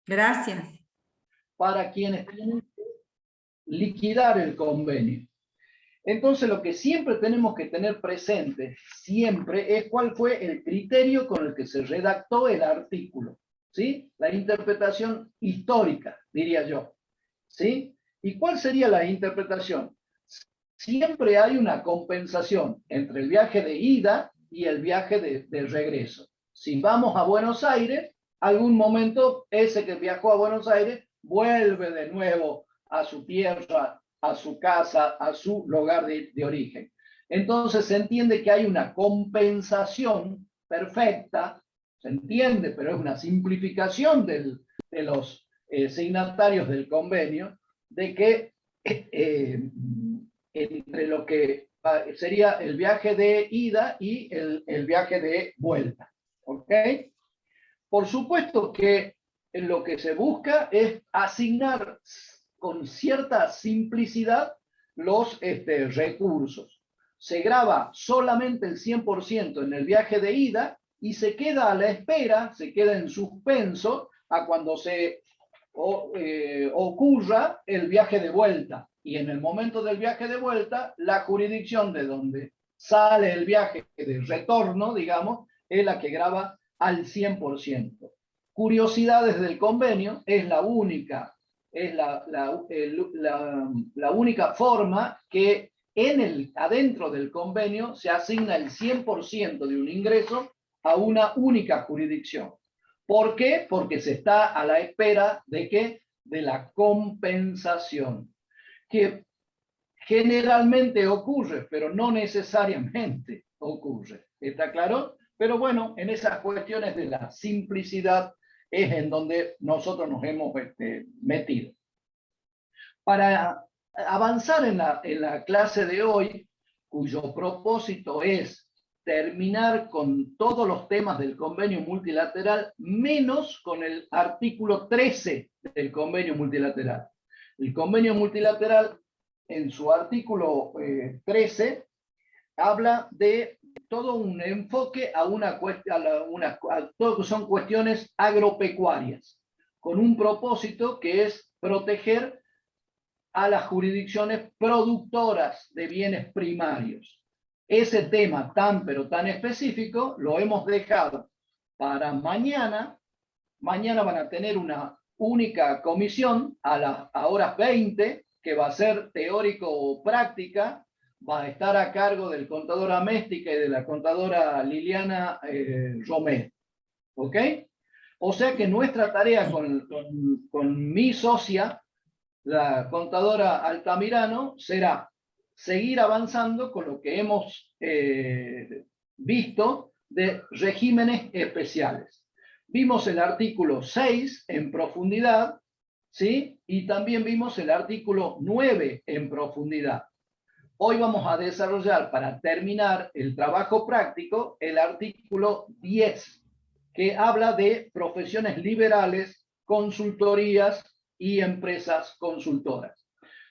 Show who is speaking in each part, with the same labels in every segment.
Speaker 1: Gracias.
Speaker 2: Para quienes tienen que liquidar el convenio. Entonces, lo que siempre tenemos que tener presente, siempre, es cuál fue el criterio con el que se redactó el artículo, ¿sí? La interpretación histórica, diría yo, ¿sí? ¿Y cuál sería la interpretación? Siempre hay una compensación entre el viaje de ida y el viaje de regreso. Si vamos a Buenos Aires, algún momento ese que viajó a Buenos Aires vuelve de nuevo a su tierra, a su casa, a su lugar de origen. Entonces se entiende que hay una compensación perfecta, se entiende, pero es una simplificación de los signatarios del convenio, de que entre lo que sería el viaje de ida y el viaje de vuelta. ¿Ok? Por supuesto que lo que se busca es asignar con cierta simplicidad los recursos. Se graba solamente el 100% en el viaje de ida y se queda a la espera, se queda en suspenso a cuando se ocurra el viaje de vuelta. Y en el momento del viaje de vuelta, la jurisdicción de donde sale el viaje de retorno, digamos, es la que graba al 100%. Curiosidades del convenio es la única, la única forma que adentro del convenio se asigna el 100% de un ingreso a una única jurisdicción. ¿Por qué? Porque se está a la espera de ¿qué? De la compensación, que generalmente ocurre, pero no necesariamente ocurre. ¿Está claro? Pero bueno, en esas cuestiones de la simplicidad es en donde nosotros nos hemos metido. Para avanzar en la clase de hoy, cuyo propósito es terminar con todos los temas del convenio multilateral, menos con el artículo 13 del convenio multilateral. El convenio multilateral, en su artículo 13, habla de todo un enfoque a todo que son cuestiones agropecuarias, con un propósito que es proteger a las jurisdicciones productoras de bienes primarios. Ese tema tan pero tan específico lo hemos dejado para mañana. Mañana van a tener una única comisión a las horas 20, que va a ser teórico o práctica. Va a estar a cargo del contador Améstica y de la contadora Liliana Romero. ¿Ok? O sea que nuestra tarea con mi socia, la contadora Altamirano, será seguir avanzando con lo que hemos visto de regímenes especiales. Vimos el artículo 6 en profundidad, ¿sí? Y también vimos el artículo 9 en profundidad. Hoy vamos a desarrollar, para terminar el trabajo práctico, el artículo 10, que habla de profesiones liberales, consultorías y empresas consultoras.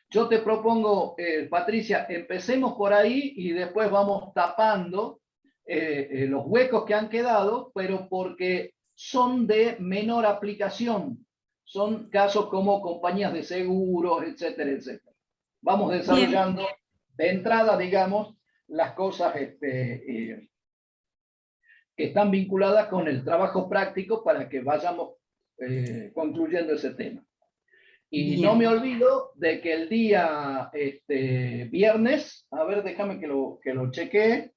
Speaker 2: Yo te propongo, Patricia, empecemos por ahí y después vamos tapando los huecos que han quedado, pero porque son de menor aplicación. Son casos como compañías de seguros, etcétera, etcétera. Vamos desarrollando de entrada, digamos, las cosas que están vinculadas con el trabajo práctico para que vayamos concluyendo ese tema. Y
Speaker 1: Bien.
Speaker 2: no me olvido de que el día viernes, a ver, déjame que lo chequee.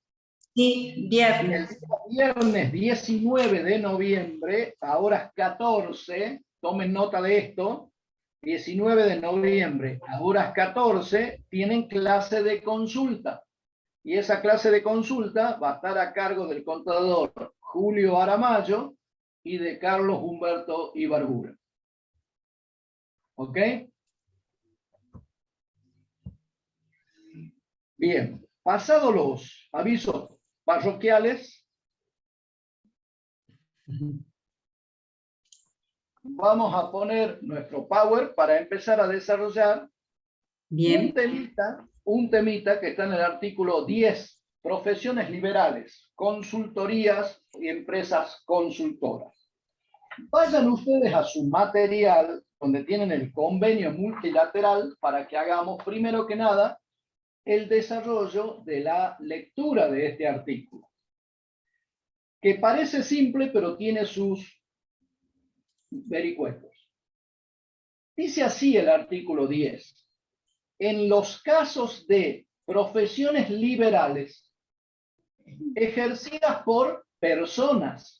Speaker 1: Sí, viernes.
Speaker 2: El viernes 19 de noviembre, a horas 14, tomen nota de esto, 19 de noviembre, a horas 14, tienen clase de consulta. Y esa clase de consulta va a estar a cargo del contador Julio Aramayo y de Carlos Humberto Ibarbura. ¿Ok? Bien, pasados los avisos parroquiales, vamos a poner nuestro power para empezar a desarrollar
Speaker 1: Bien.
Speaker 2: un temita que está en el artículo 10, profesiones liberales, consultorías y empresas consultoras. Vayan ustedes a su material donde tienen el convenio multilateral para que hagamos primero que nada el desarrollo de la lectura de este artículo, que parece simple pero tiene sus vericuetos. Dice así el artículo 10. En los casos de profesiones liberales ejercidas por personas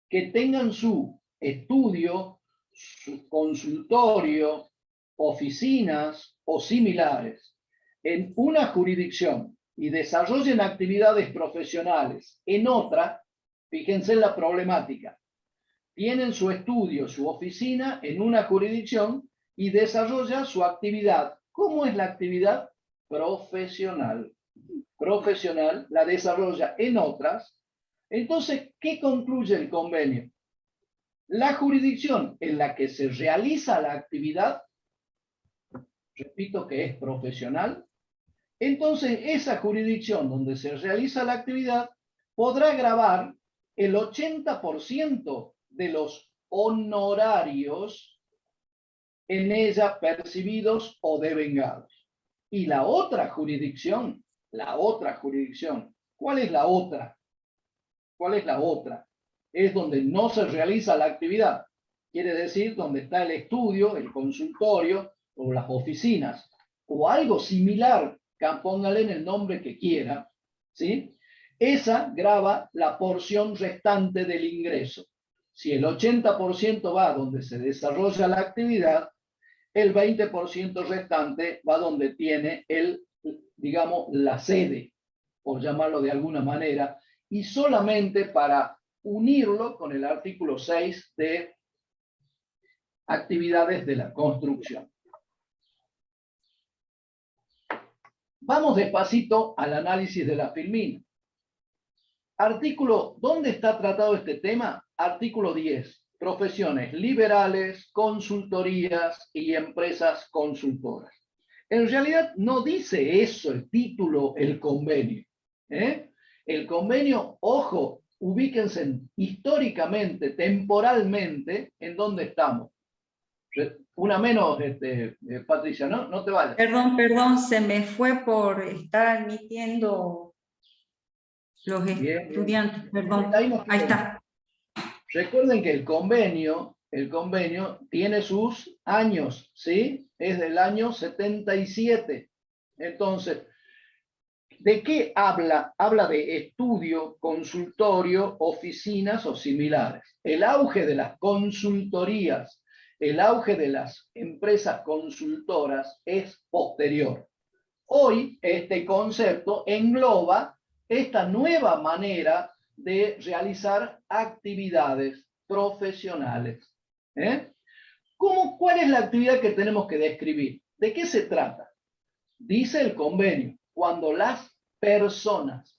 Speaker 2: que tengan su estudio, su consultorio, oficinas o similares en una jurisdicción y desarrollen actividades profesionales en otra, fíjense en la problemática, tienen su estudio, su oficina en una jurisdicción y desarrolla su actividad. ¿Cómo es la actividad? Profesional. Profesional la desarrolla en otras. Entonces, ¿qué concluye el convenio? La jurisdicción en la que se realiza la actividad, repito que es profesional, entonces esa jurisdicción donde se realiza la actividad podrá gravar el 80% de los honorarios en ella percibidos o devengados. Y la otra jurisdicción, ¿cuál es la otra? ¿Cuál es la otra? Es donde no se realiza la actividad. Quiere decir donde está el estudio, el consultorio o las oficinas o algo similar, póngale en el nombre que quiera, ¿sí? Esa grava la porción restante del ingreso. Si el 80% va donde se desarrolla la actividad, el 20% restante va donde tiene digamos, la sede, por llamarlo de alguna manera, y solamente para unirlo con el artículo 6 de actividades de la construcción. Vamos despacito al análisis de la filmina. Artículo, ¿dónde está tratado este tema? Artículo 10. Profesiones liberales, consultorías y empresas consultoras. En realidad no dice eso el título, el convenio. El convenio, ojo, ubíquense históricamente, temporalmente, en dónde estamos. Una menos, Patricia, ¿no? No te vayas.
Speaker 1: Perdón, se me fue por estar admitiendo los estudiantes. Perdón, ahí está.
Speaker 2: Recuerden que el convenio tiene sus años, ¿sí? Es del año 77. Entonces, ¿de qué habla? Habla de estudio, consultorio, oficinas o similares. El auge de las consultorías, el auge de las empresas consultoras es posterior. Hoy este concepto engloba esta nueva manera de realizar actividades profesionales. ¿Cuál es la actividad que tenemos que describir? ¿De qué se trata? Dice el convenio, cuando las personas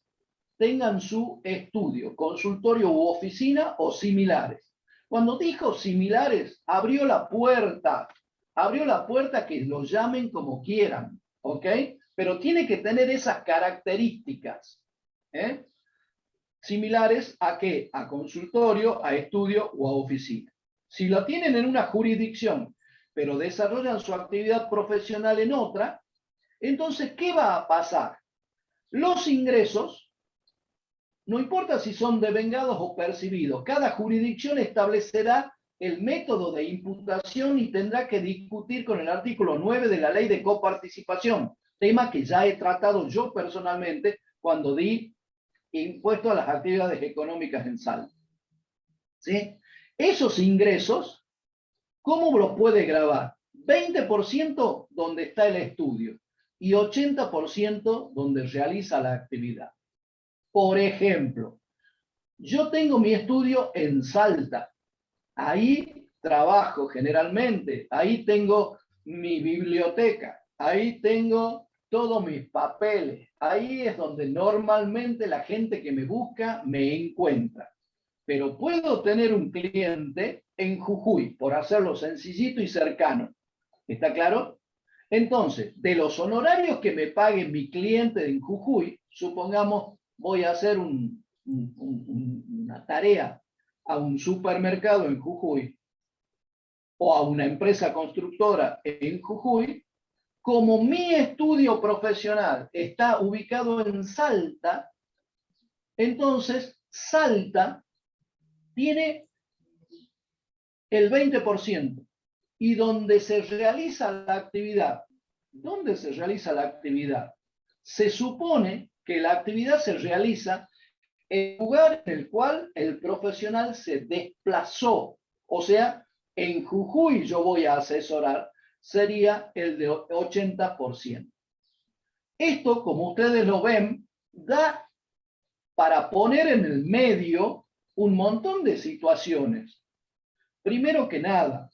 Speaker 2: tengan su estudio, consultorio u oficina o similares. Cuando dijo similares, abrió la puerta que lo llamen como quieran, ¿ok? Pero tiene que tener esas características. ¿Similares a qué? A consultorio, a estudio o a oficina. Si lo tienen en una jurisdicción, pero desarrollan su actividad profesional en otra, entonces, ¿qué va a pasar? Los ingresos, no importa si son devengados o percibidos, cada jurisdicción establecerá el método de imputación y tendrá que discutir con el artículo 9 de la ley de coparticipación, tema que ya he tratado yo personalmente cuando di impuesto a las actividades económicas en saldo. ¿Sí? Esos ingresos, ¿cómo los puede gravar? 20% donde está el estudio y 80% donde realiza la actividad. Por ejemplo, yo tengo mi estudio en Salta. Ahí trabajo generalmente. Ahí tengo mi biblioteca. Ahí tengo todos mis papeles. Ahí es donde normalmente la gente que me busca me encuentra. Pero puedo tener un cliente en Jujuy, por hacerlo sencillito y cercano. ¿Está claro? Entonces, de los honorarios que me pague mi cliente en Jujuy, supongamos, voy a hacer una tarea a un supermercado en Jujuy o a una empresa constructora en Jujuy, como mi estudio profesional está ubicado en Salta, entonces Salta tiene el 20%. Y donde se realiza la actividad, ¿dónde se realiza la actividad? Se supone que la actividad se realiza en el lugar en el cual el profesional se desplazó. O sea, en Jujuy yo voy a asesorar, sería el de 80%. Esto, como ustedes lo ven, da para poner en el medio un montón de situaciones. Primero que nada,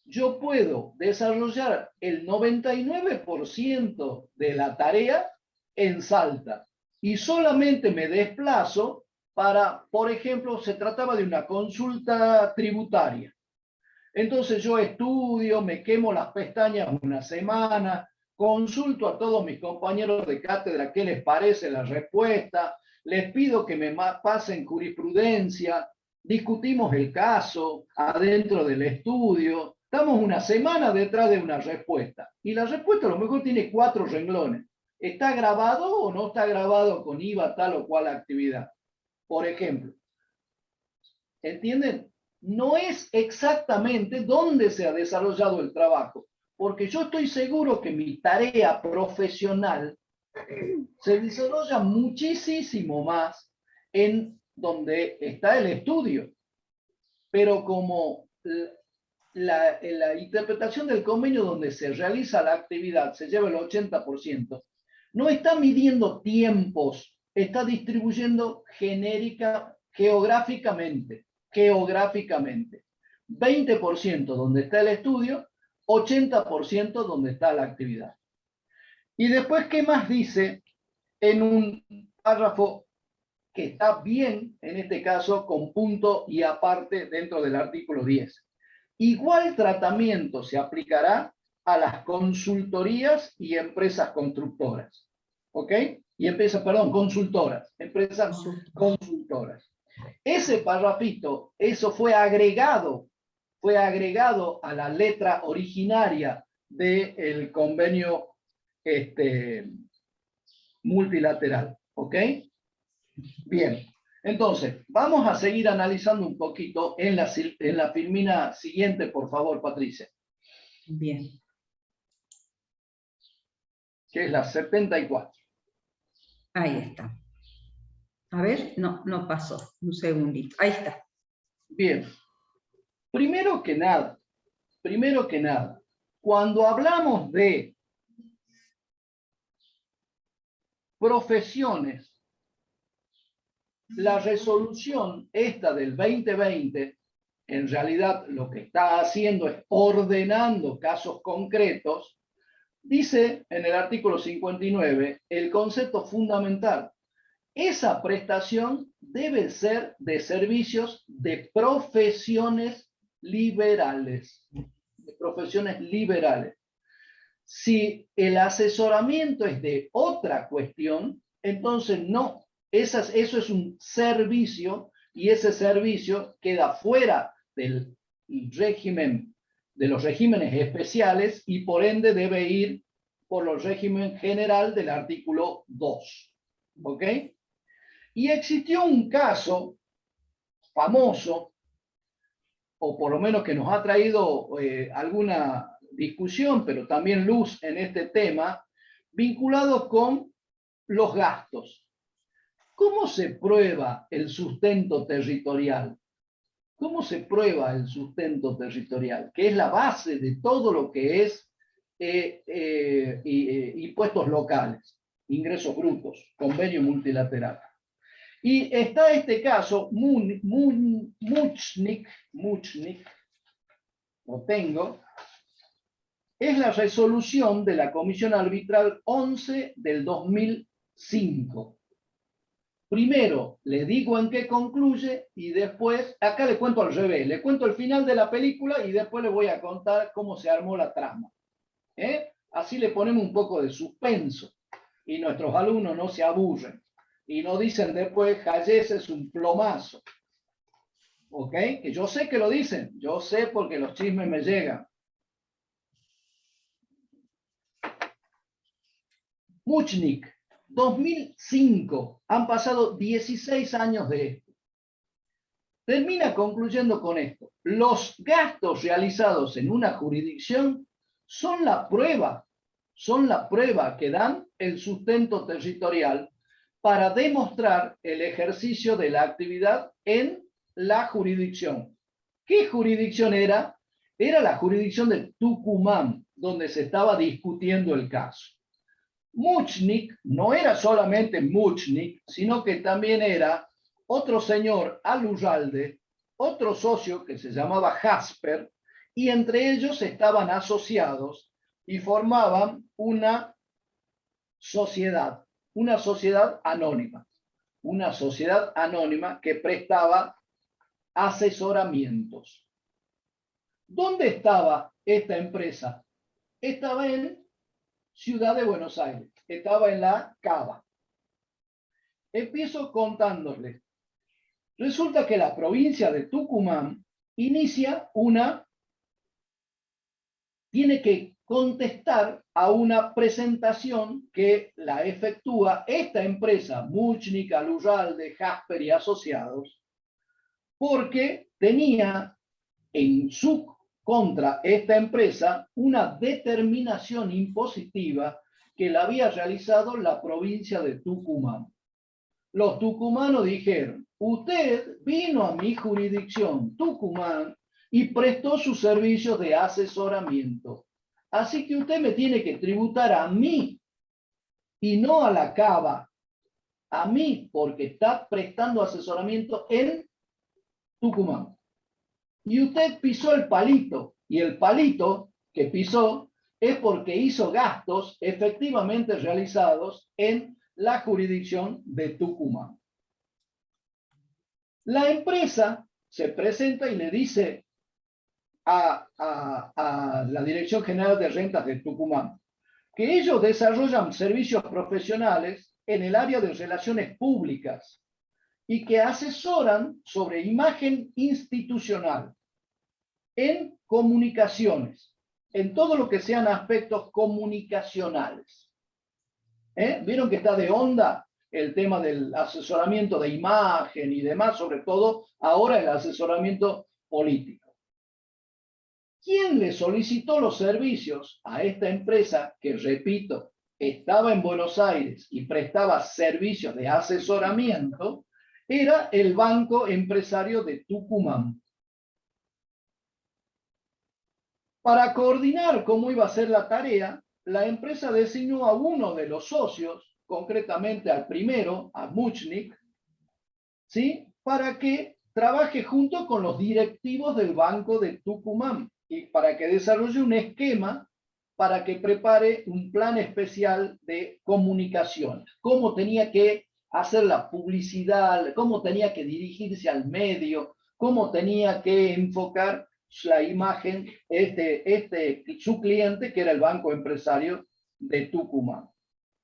Speaker 2: yo puedo desarrollar el 99% de la tarea en Salta y solamente me desplazo para, por ejemplo, se trataba de una consulta tributaria. Entonces yo estudio, me quemo las pestañas una semana, consulto a todos mis compañeros de cátedra qué les parece la respuesta, les pido que me pasen jurisprudencia, discutimos el caso adentro del estudio, estamos una semana detrás de una respuesta y la respuesta a lo mejor tiene 4 renglones. ¿Está grabado o no está grabado con IVA tal o cual actividad? Por ejemplo. ¿Entienden? No es exactamente dónde se ha desarrollado el trabajo, porque yo estoy seguro que mi tarea profesional se desarrolla muchísimo más en donde está el estudio. Pero como la interpretación del convenio donde se realiza la actividad se lleva el 80%, no está midiendo tiempos, está distribuyendo geográficamente. 20% donde está el estudio, 80% donde está la actividad. Y después, ¿qué más dice en un párrafo que está bien, en este caso, con punto y aparte dentro del artículo 10? Igual tratamiento se aplicará a las consultorías y empresas constructoras. ¿Ok? Y empresas, perdón, consultoras. Empresas consultoras. Ese parrafito, eso fue agregado a la letra originaria del convenio multilateral. ¿Ok? Bien. Entonces, vamos a seguir analizando un poquito en la filmina siguiente, por favor, Patricia.
Speaker 1: Bien.
Speaker 2: Que es la 74.
Speaker 1: Ahí está. A ver, no pasó. Un segundito. Ahí está.
Speaker 2: Bien. Primero que nada, cuando hablamos de profesiones, la resolución esta del 2020, en realidad lo que está haciendo es ordenando casos concretos, dice en el artículo 59 el concepto fundamental. Esa prestación debe ser de servicios de profesiones liberales. Si el asesoramiento es de otra cuestión, entonces no. Eso es un servicio y ese servicio queda fuera del régimen, de los regímenes especiales y por ende debe ir por el régimen general del artículo 2. ¿Ok? Y existió un caso famoso, o por lo menos que nos ha traído alguna discusión, pero también luz en este tema, vinculado con los gastos. ¿Cómo se prueba el sustento territorial? ¿Cómo se prueba el sustento territorial? Que es la base de todo lo que es impuestos locales, ingresos brutos, convenio multilateral. Y está este caso, Muchnik, lo tengo, es la resolución de la Comisión Arbitral 11 del 2005. Primero le digo en qué concluye y después, acá le cuento al revés, le cuento el final de la película y después le voy a contar cómo se armó la trama. Así le ponemos un poco de suspenso y nuestros alumnos no se aburren y no dicen después, Hayes es un plomazo. ¿Ok? Que yo sé que lo dicen, yo sé porque los chismes me llegan. Muchnik, 2005, han pasado 16 años de esto. Termina concluyendo con esto. Los gastos realizados en una jurisdicción son la prueba que dan el sustento territorial para demostrar el ejercicio de la actividad en la jurisdicción. ¿Qué jurisdicción era? Era la jurisdicción de Tucumán, donde se estaba discutiendo el caso. Muchnik no era solamente Muchnik, sino que también era otro señor Alurralde, otro socio que se llamaba Jasper, y entre ellos estaban asociados y formaban una sociedad anónima que prestaba asesoramientos. ¿Dónde estaba esta empresa? Estaba en Ciudad de Buenos Aires, estaba en la Cava. Empiezo contándoles. Resulta que la provincia de Tucumán tiene que contestar a una presentación que la efectúa esta empresa, Muchnik, Alurralde, Jasper y Asociados, porque tenía en su contra esta empresa una determinación impositiva que la había realizado la provincia de Tucumán. Los tucumanos dijeron, usted vino a mi jurisdicción, Tucumán, y prestó sus servicios de asesoramiento. Así que usted me tiene que tributar a mí y no a la Cava. A mí, porque está prestando asesoramiento en Tucumán. Y usted pisó el palito, y el palito que pisó es porque hizo gastos efectivamente realizados en la jurisdicción de Tucumán. La empresa se presenta y le dice a la Dirección General de Rentas de Tucumán que ellos desarrollan servicios profesionales en el área de relaciones públicas y que asesoran sobre imagen institucional, en comunicaciones, en todo lo que sean aspectos comunicacionales. ¿Vieron que está de onda el tema del asesoramiento de imagen y demás, sobre todo ahora el asesoramiento político? ¿Quién le solicitó los servicios a esta empresa que, repito, estaba en Buenos Aires y prestaba servicios de asesoramiento? Era el Banco Empresario de Tucumán. Para coordinar cómo iba a ser la tarea, la empresa designó a uno de los socios, concretamente al primero, a Muchnik, ¿sí?, para que trabaje junto con los directivos del Banco de Tucumán y para que desarrolle un esquema para que prepare un plan especial de comunicaciones, cómo tenía que hacer la publicidad, cómo tenía que dirigirse al medio, cómo tenía que enfocar la imagen, su cliente, que era el Banco Empresario de Tucumán.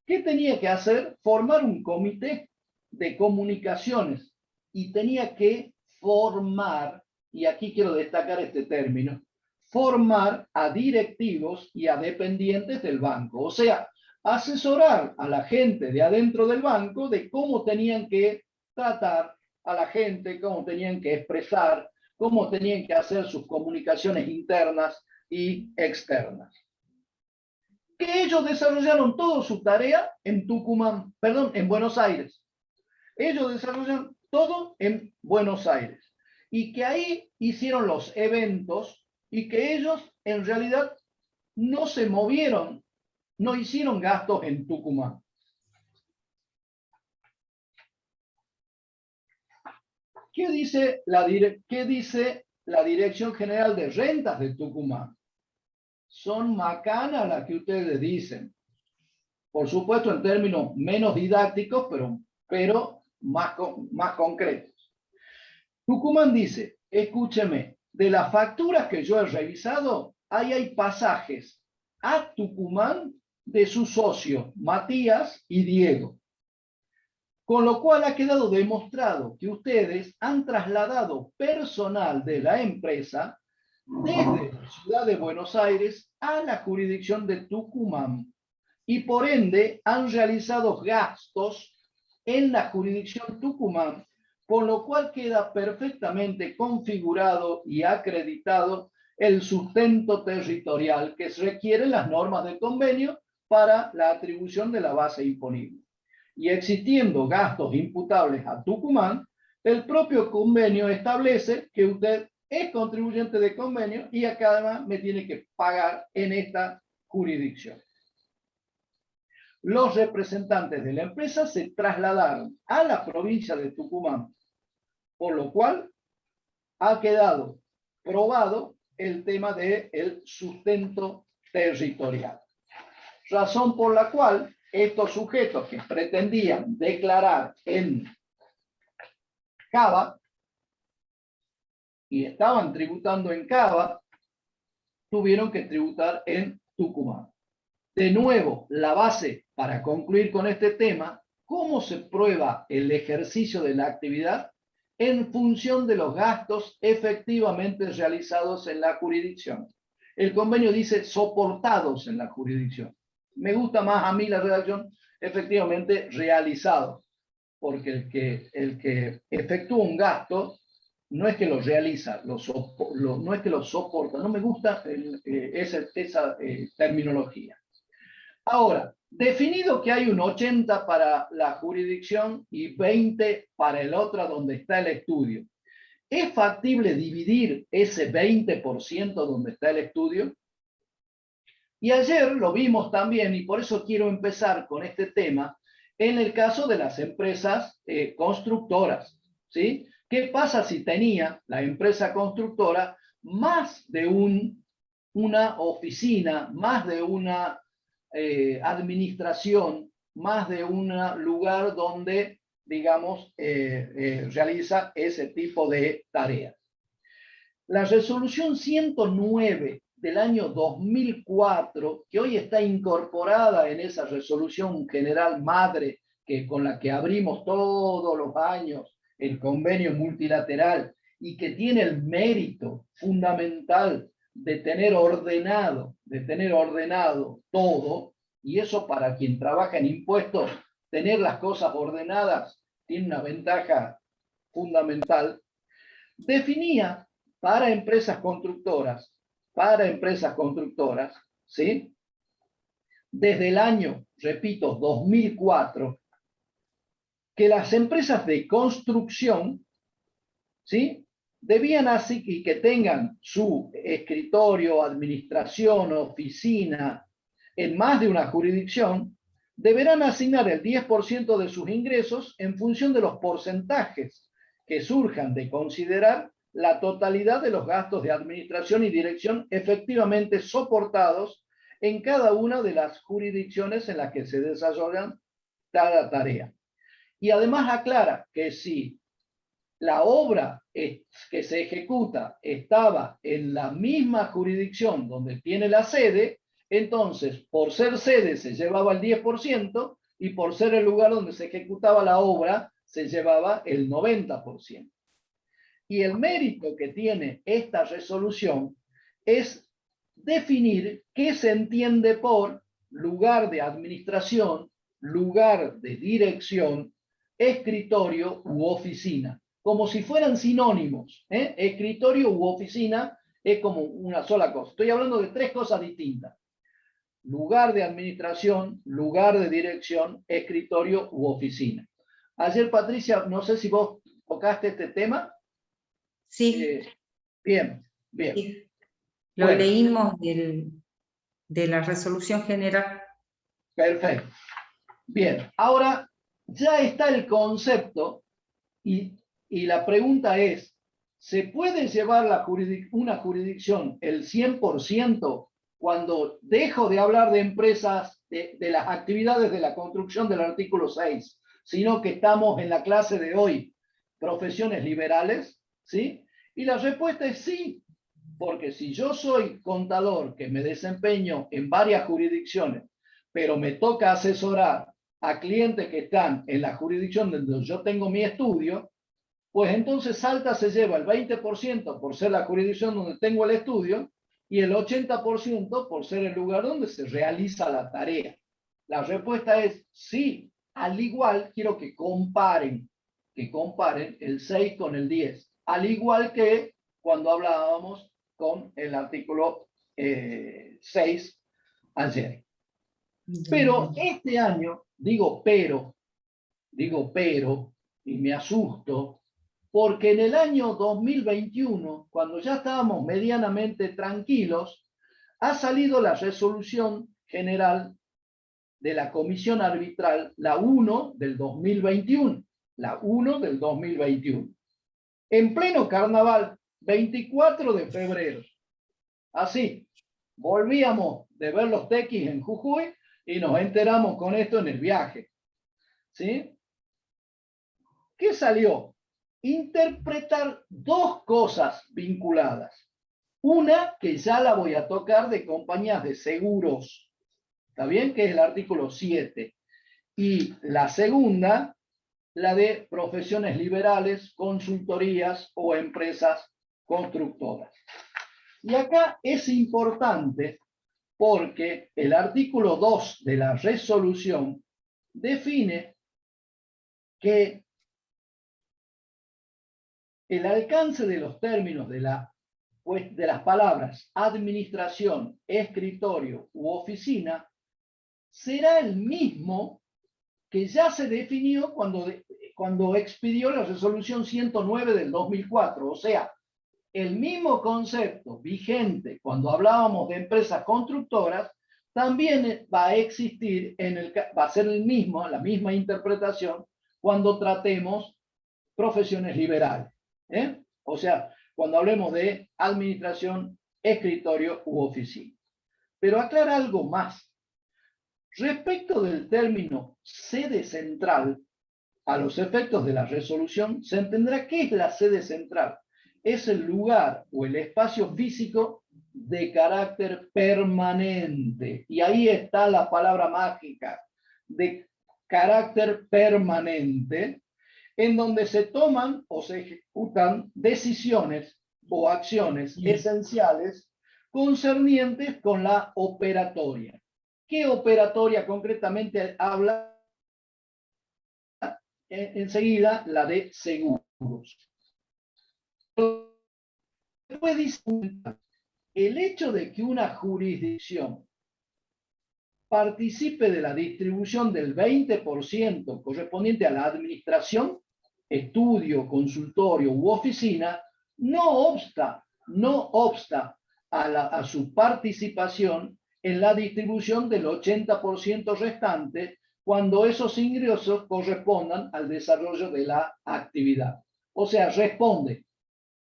Speaker 2: ¿Qué tenía que hacer? Formar un comité de comunicaciones y tenía que formar, y aquí quiero destacar este término, formar a directivos y a dependientes del banco. O sea, asesorar a la gente de adentro del banco de cómo tenían que tratar a la gente, cómo tenían que expresar, cómo tenían que hacer sus comunicaciones internas y externas. Que ellos desarrollaron toda su tarea en en Buenos Aires. Ellos desarrollaron todo en Buenos Aires. Y que ahí hicieron los eventos y que ellos en realidad no se movieron, no hicieron gastos en Tucumán. ¿Qué dice la Dirección General de Rentas de Tucumán? Son macanas las que ustedes dicen. Por supuesto, en términos menos didácticos, pero más concretos. Tucumán dice, escúcheme, de las facturas que yo he revisado, ahí hay pasajes a Tucumán de su socio, Matías y Diego. Con lo cual ha quedado demostrado que ustedes han trasladado personal de la empresa desde la ciudad de Buenos Aires a la jurisdicción de Tucumán y por ende han realizado gastos en la jurisdicción Tucumán, con lo cual queda perfectamente configurado y acreditado el sustento territorial que requieren las normas del convenio para la atribución de la base imponible. Y existiendo gastos imputables a Tucumán, el propio convenio establece que usted es contribuyente de convenio y acá además me tiene que pagar en esta jurisdicción. Los representantes de la empresa se trasladaron a la provincia de Tucumán, por lo cual ha quedado probado el tema del sustento territorial. Razón por la cual estos sujetos que pretendían declarar en Cava y estaban tributando en Cava, tuvieron que tributar en Tucumán. De nuevo, la base para concluir con este tema, ¿cómo se prueba el ejercicio de la actividad? En función de los gastos efectivamente realizados en la jurisdicción. El convenio dice soportados en la jurisdicción. Me gusta más a mí la redacción efectivamente realizados, porque el que efectúa un gasto no es que lo realiza, no es que lo soporta. No me gusta esa terminología. Ahora, definido que hay un 80 para la jurisdicción y 20 para el otro donde está el estudio, ¿es factible dividir ese 20% donde está el estudio? Y ayer lo vimos también, y por eso quiero empezar con este tema, en el caso de las empresas constructoras, ¿sí? ¿Qué pasa si tenía la empresa constructora más de una oficina, más de una administración, más de un lugar donde, digamos, realiza ese tipo de tareas? La resolución 109 del año 2004, que hoy está incorporada en esa resolución general madre con la que abrimos todos los años el convenio multilateral y que tiene el mérito fundamental de tener ordenado todo, y eso para quien trabaja en impuestos, tener las cosas ordenadas tiene una ventaja fundamental, definía para empresas constructoras, ¿sí? Desde el año, repito, 2004, que las empresas de construcción, ¿sí? Debían así y que tengan su escritorio, administración, oficina en más de una jurisdicción, deberán asignar el 10% de sus ingresos en función de los porcentajes que surjan de considerar la totalidad de los gastos de administración y dirección efectivamente soportados en cada una de las jurisdicciones en las que se desarrollan cada tarea. Y además aclara que si la obra que se ejecuta estaba en la misma jurisdicción donde tiene la sede, entonces por ser sede se llevaba el 10% y por ser el lugar donde se ejecutaba la obra se llevaba el 90%. Y el mérito que tiene esta resolución es definir qué se entiende por lugar de administración, lugar de dirección, escritorio u oficina, como si fueran sinónimos. Escritorio u oficina es como una sola cosa. Estoy hablando de tres cosas distintas: lugar de administración, lugar de dirección, escritorio u oficina. Ayer, Patricia, no sé si vos tocaste este tema.
Speaker 1: Sí.
Speaker 2: Bien.
Speaker 1: Sí. Lo leímos de la resolución general.
Speaker 2: Perfecto. Bien, ahora ya está el concepto y la pregunta es, ¿se puede llevar una jurisdicción el 100% cuando dejo de hablar de empresas, de las actividades de la construcción del artículo 6, sino que estamos en la clase de hoy, profesiones liberales? ¿Sí? Y la respuesta es sí, porque si yo soy contador que me desempeño en varias jurisdicciones, pero me toca asesorar a clientes que están en la jurisdicción donde yo tengo mi estudio, pues entonces Salta se lleva el 20% por ser la jurisdicción donde tengo el estudio y el 80% por ser el lugar donde se realiza la tarea. La respuesta es sí. Al igual, quiero que comparen el 6 con el 10. Al igual que cuando hablábamos con el artículo 6 ayer. Pero este año, digo pero, y me asusto, porque en el año 2021, cuando ya estábamos medianamente tranquilos, ha salido la resolución general de la Comisión Arbitral, la 1 del 2021. La 1 del 2021. En pleno carnaval, 24 de febrero. Así, volvíamos de ver los tequis en Jujuy y nos enteramos con esto en el viaje. ¿Sí? ¿Qué salió? Interpretar dos cosas vinculadas. Una que ya la voy a tocar de compañías de seguros. ¿Está bien? Que es el artículo 7. Y la segunda, la de profesiones liberales, consultorías o empresas constructoras. Y acá es importante porque el artículo 2 de la resolución define que el alcance de los términos de las palabras administración, escritorio u oficina será el mismo que ya se definió cuando expidió la resolución 109 del 2004. O sea, el mismo concepto vigente cuando hablábamos de empresas constructoras también va a existir, va a ser la misma interpretación cuando tratemos profesiones liberales. O sea, cuando hablemos de administración, escritorio u oficina. Pero aclara algo más. Respecto del término sede central, a los efectos de la resolución, se entenderá qué es la sede central. Es el lugar o el espacio físico de carácter permanente. Y ahí está la palabra mágica, de carácter permanente, en donde se toman o se ejecutan decisiones o acciones esenciales concernientes con la operatoria. ¿Qué operatoria concretamente habla? Enseguida, la de seguros. El hecho de que una jurisdicción participe de la distribución del 20% correspondiente a la administración, estudio, consultorio u oficina, no obsta a su participación en la distribución del 80% restante cuando esos ingresos correspondan al desarrollo de la actividad. O sea, responde,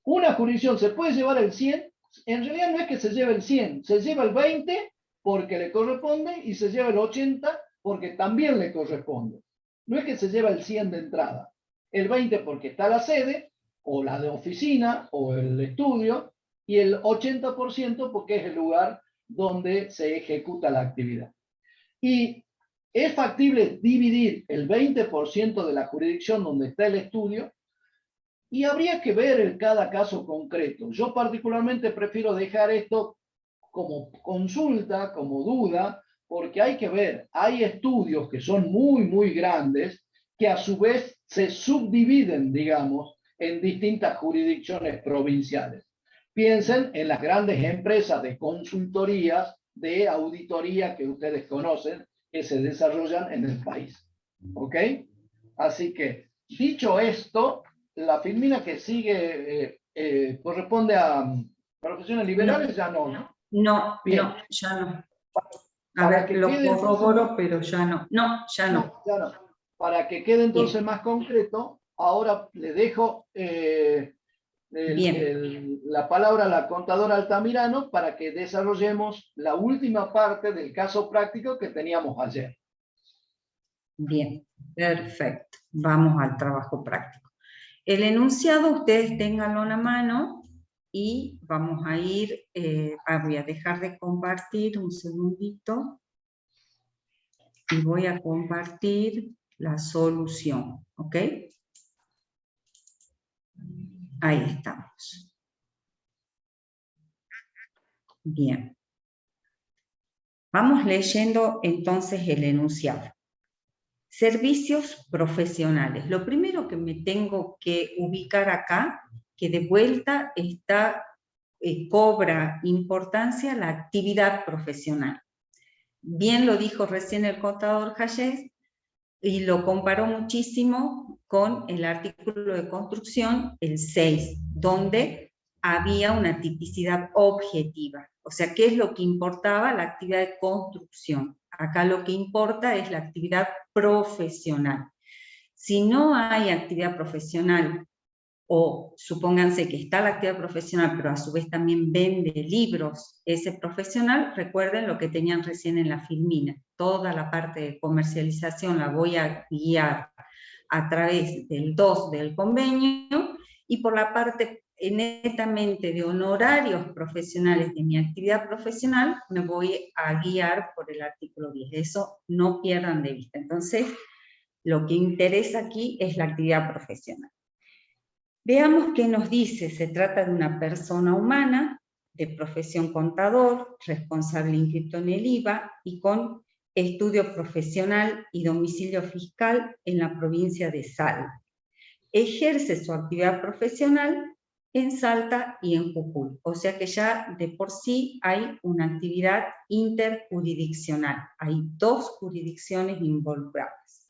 Speaker 2: ¿una jurisdicción se puede llevar el 100? En realidad no es que se lleve el 100, se lleva el 20 porque le corresponde y se lleva el 80 porque también le corresponde. No es que se lleva el 100 de entrada, el 20 porque está la sede, o la de oficina, o el estudio, y el 80% porque es el lugar donde se ejecuta la actividad. Y es factible dividir el 20% de la jurisdicción donde está el estudio y habría que ver en cada caso concreto. Yo particularmente prefiero dejar esto como consulta, como duda, porque hay que ver, hay estudios que son muy, muy grandes que a su vez se subdividen, digamos, en distintas jurisdicciones provinciales. Piensen en las grandes empresas de consultorías, de auditoría que ustedes conocen, que se desarrollan en el país. ¿Ok? Así que, dicho esto, la filmina que sigue corresponde a profesiones liberales, ya no.
Speaker 1: No,
Speaker 2: bien.
Speaker 1: No, ya no. A ver, lo corroboro, pero ya no. No, ya no.
Speaker 2: Ya no. Para que quede entonces más concreto, ahora le dejo la palabra a la contadora Altamirano para que desarrollemos la última parte del caso práctico que teníamos ayer.
Speaker 1: Bien, perfecto. Vamos al trabajo práctico. El enunciado, ustedes ténganlo en la mano y vamos a ir, voy a dejar de compartir un segundito. y voy a compartir la solución, ¿ok? Ahí estamos. Bien. Vamos leyendo entonces el enunciado. Servicios profesionales. Lo primero que me tengo que ubicar acá, que de vuelta está, cobra importancia la actividad profesional. Bien lo dijo recién el contador Hayes, y lo comparó muchísimo con el artículo de construcción, el 6, donde había una tipicidad objetiva. O sea, ¿qué es lo que importaba? La actividad de construcción. Acá lo que importa es la actividad profesional. Si no hay actividad profesional, o supónganse que está la actividad profesional, pero a su vez también vende libros ese profesional, recuerden lo que tenían recién en la filmina. Toda la parte de comercialización la voy a guiar a través del 2 del convenio, y por la parte netamente de honorarios profesionales de mi actividad profesional, me voy a guiar por el artículo 10. Eso no pierdan de vista. Entonces, lo que interesa aquí es la actividad profesional. Veamos qué nos dice. Se trata de una persona humana, de profesión contador, responsable inscrito en el IVA y con estudio profesional y domicilio fiscal en la provincia de Salta. Ejerce su actividad profesional en Salta y en Jujuy. O sea que ya de por sí hay una actividad interjurisdiccional. Hay 2 jurisdicciones involucradas.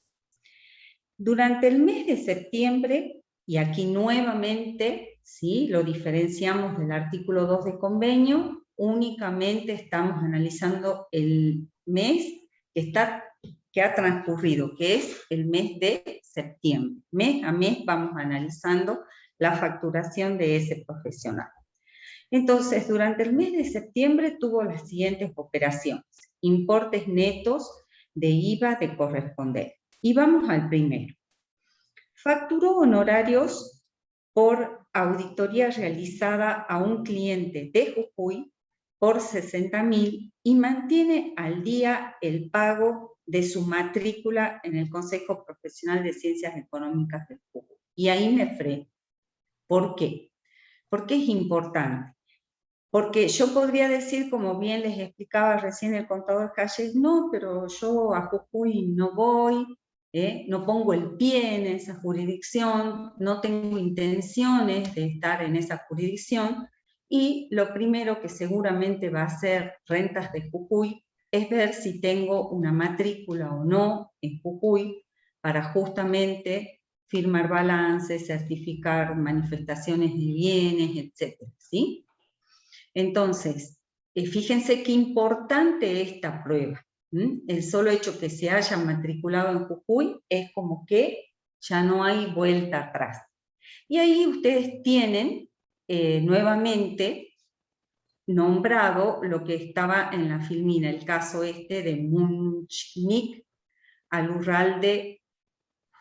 Speaker 1: Durante el mes de septiembre, y aquí nuevamente, ¿sí?, lo diferenciamos del artículo 2 del convenio, únicamente estamos analizando el mes que ha transcurrido, que es el mes de septiembre. Mes a mes vamos analizando la facturación de ese profesional. Entonces, durante el mes de septiembre tuvo las siguientes operaciones. Importes netos de IVA de corresponder. Y vamos al primero. Facturó honorarios por auditoría realizada a un cliente de Jujuy por 60.000 y mantiene al día el pago de su matrícula en el Consejo Profesional de Ciencias Económicas de Jujuy. Y ahí me freno. ¿Por qué? Porque es importante. Porque yo podría decir, como bien les explicaba recién el contador Calles, no, pero yo a Jujuy no voy, no pongo el pie en esa jurisdicción, no tengo intenciones de estar en esa jurisdicción, y lo primero que seguramente va a hacer Rentas de Jujuy es ver si tengo una matrícula o no en Jujuy para justamente firmar balances, certificar manifestaciones de bienes, etcétera, ¿sí? Entonces, fíjense qué importante esta prueba. El solo hecho que se haya matriculado en Jujuy es como que ya no hay vuelta atrás. Y ahí ustedes tienen nuevamente nombrado lo que estaba en la filmina, el caso este de Munchnik, Alurralde,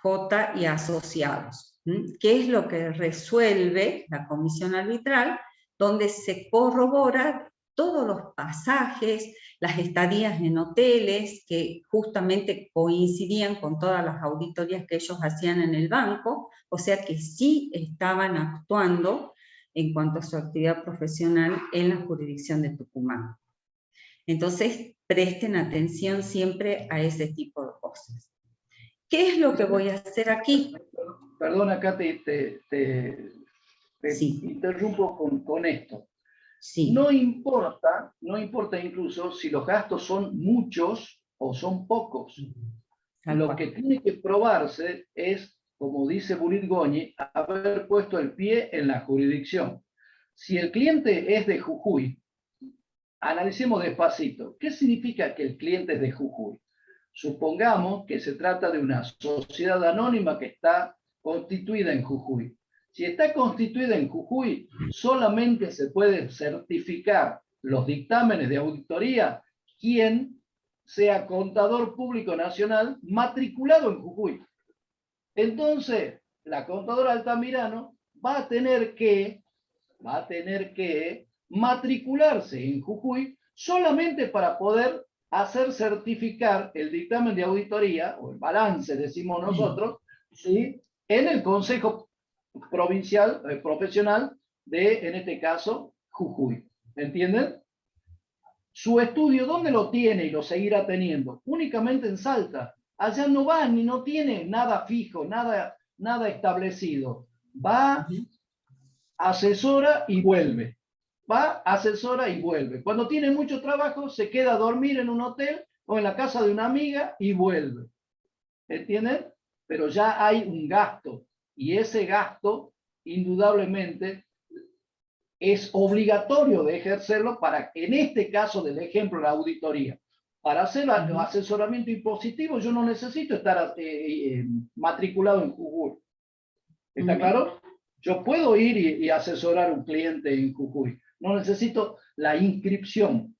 Speaker 1: J y Asociados. ¿Qué es lo que resuelve la comisión arbitral? Donde se corrobora todos los pasajes, las estadías en hoteles, que justamente coincidían con todas las auditorías que ellos hacían en el banco, o sea que sí estaban actuando en cuanto a su actividad profesional en la jurisdicción de Tucumán. Entonces, presten atención siempre a ese tipo de cosas. ¿Qué es lo que voy a hacer aquí?
Speaker 2: Perdón, acá te
Speaker 1: Sí.
Speaker 2: interrumpo con esto.
Speaker 1: Sí.
Speaker 2: No importa incluso si los gastos son muchos o son pocos. Lo que tiene que probarse es, como dice Burit-Goñi, haber puesto el pie en la jurisdicción. Si el cliente es de Jujuy, analicemos despacito. ¿Qué significa que el cliente es de Jujuy? Supongamos que se trata de una sociedad anónima que está constituida en Jujuy. Si está constituida en Jujuy, solamente se puede certificar los dictámenes de auditoría quien sea contador público nacional matriculado en Jujuy. Entonces, la contadora Altamirano va a tener que matricularse en Jujuy solamente para poder hacer certificar el dictamen de auditoría, o el balance, decimos nosotros, ¿sí? En el Consejo Provincial, Profesional de, en este caso, Jujuy. ¿Entienden? Su estudio, ¿dónde lo tiene y lo seguirá teniendo? Únicamente en Salta. Allá no va ni no tiene nada fijo, nada establecido. Va, asesora y vuelve. Va, asesora y vuelve. Cuando tiene mucho trabajo, se queda a dormir en un hotel o en la casa de una amiga y vuelve. ¿Entienden? Pero ya hay un gasto. Y ese gasto, indudablemente, es obligatorio de ejercerlo para, en este caso del ejemplo, la auditoría. Para hacer asesoramiento impositivo, yo no necesito estar matriculado en Jujuy. ¿Está claro? Yo puedo ir y asesorar a un cliente en Jujuy. No necesito la inscripción.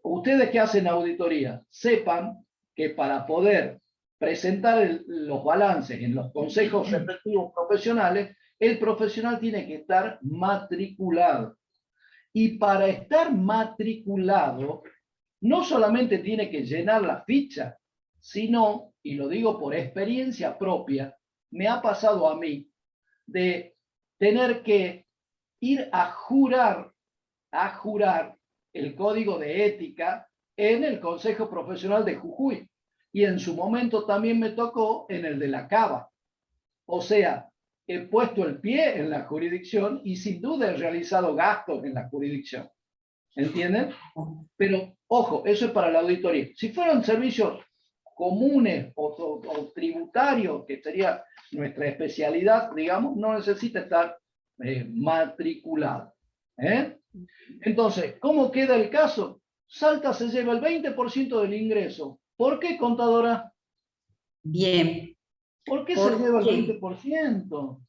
Speaker 2: Ustedes que hacen auditoría, sepan que para poder presentar los balances en los consejos respectivos profesionales, el profesional tiene que estar matriculado. Y para estar matriculado, no solamente tiene que llenar la ficha, sino, y lo digo por experiencia propia, me ha pasado a mí de tener que ir a jurar el código de ética en el Consejo Profesional de Jujuy. Y en su momento también me tocó en el de la Cava. O sea, he puesto el pie en la jurisdicción y sin duda he realizado gastos en la jurisdicción. ¿Entienden? Pero, ojo, eso es para la auditoría. Si fueran servicios comunes o tributarios, que sería nuestra especialidad, digamos, no necesita estar matriculado. Entonces, ¿cómo queda el caso? Salta se lleva el 20% del ingreso. ¿Por qué, contadora?
Speaker 1: Bien.
Speaker 2: ¿Por qué se lleva el 20%?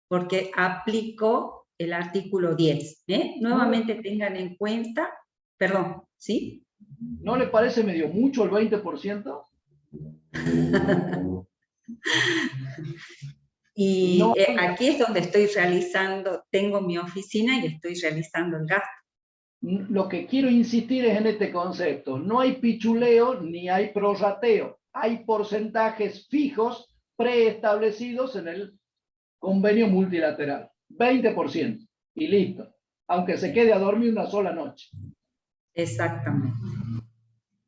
Speaker 1: Porque aplicó el artículo 10. Nuevamente tengan en cuenta, perdón, ¿sí?
Speaker 2: ¿No le parece medio mucho el 20%?
Speaker 1: Y no, aquí es donde estoy realizando, tengo mi oficina y estoy realizando el gasto.
Speaker 2: Lo que quiero insistir es en este concepto. No hay pichuleo ni hay prorrateo. Hay porcentajes fijos preestablecidos en el convenio multilateral. 20%. Y listo. Aunque se quede a dormir una sola noche.
Speaker 1: Exactamente.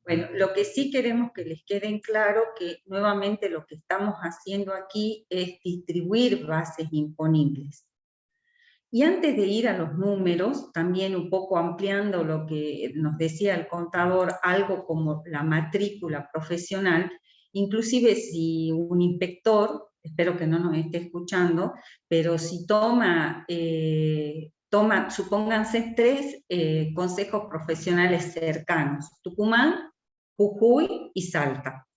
Speaker 1: Bueno, lo que sí queremos que les quede en claro que nuevamente lo que estamos haciendo aquí es distribuir bases imponibles. Y antes de ir a los números, también un poco ampliando lo que nos decía el contador, algo como la matrícula profesional, inclusive si un inspector, espero que no nos esté escuchando, pero si toma, supónganse 3 consejos profesionales cercanos, Tucumán, Jujuy y Salta.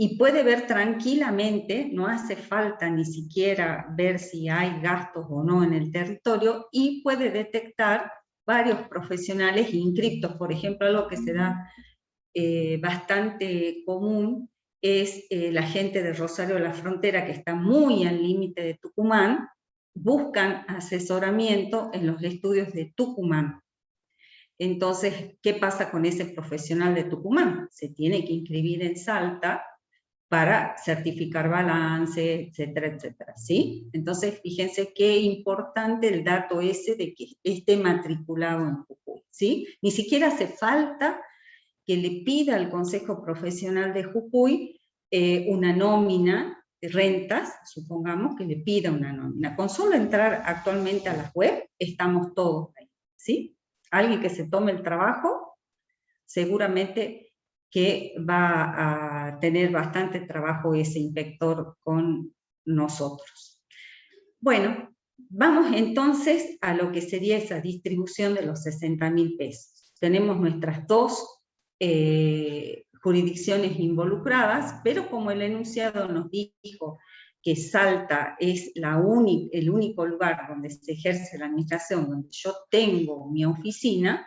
Speaker 1: Y puede ver tranquilamente, no hace falta ni siquiera ver si hay gastos o no en el territorio, y puede detectar varios profesionales inscriptos. Por ejemplo, algo que se da bastante común es la gente de Rosario de la Frontera, que está muy al límite de Tucumán, buscan asesoramiento en los estudios de Tucumán. Entonces, ¿qué pasa con ese profesional de Tucumán? Se tiene que inscribir en Salta para certificar balance, etcétera, etcétera, ¿sí? Entonces, fíjense qué importante el dato ese de que esté matriculado en Jujuy, ¿sí? Ni siquiera hace falta que le pida al Consejo Profesional de Jujuy una nómina de rentas, supongamos que le pida una nómina. Con solo entrar actualmente a la web, estamos todos ahí, ¿sí? Alguien que se tome el trabajo, seguramente que va a tener bastante trabajo ese inspector con nosotros. Bueno, vamos entonces a lo que sería esa distribución de los 60.000 pesos. Tenemos nuestras 2 jurisdicciones involucradas, pero como el enunciado nos dijo que Salta es el único lugar donde se ejerce la administración, donde yo tengo mi oficina,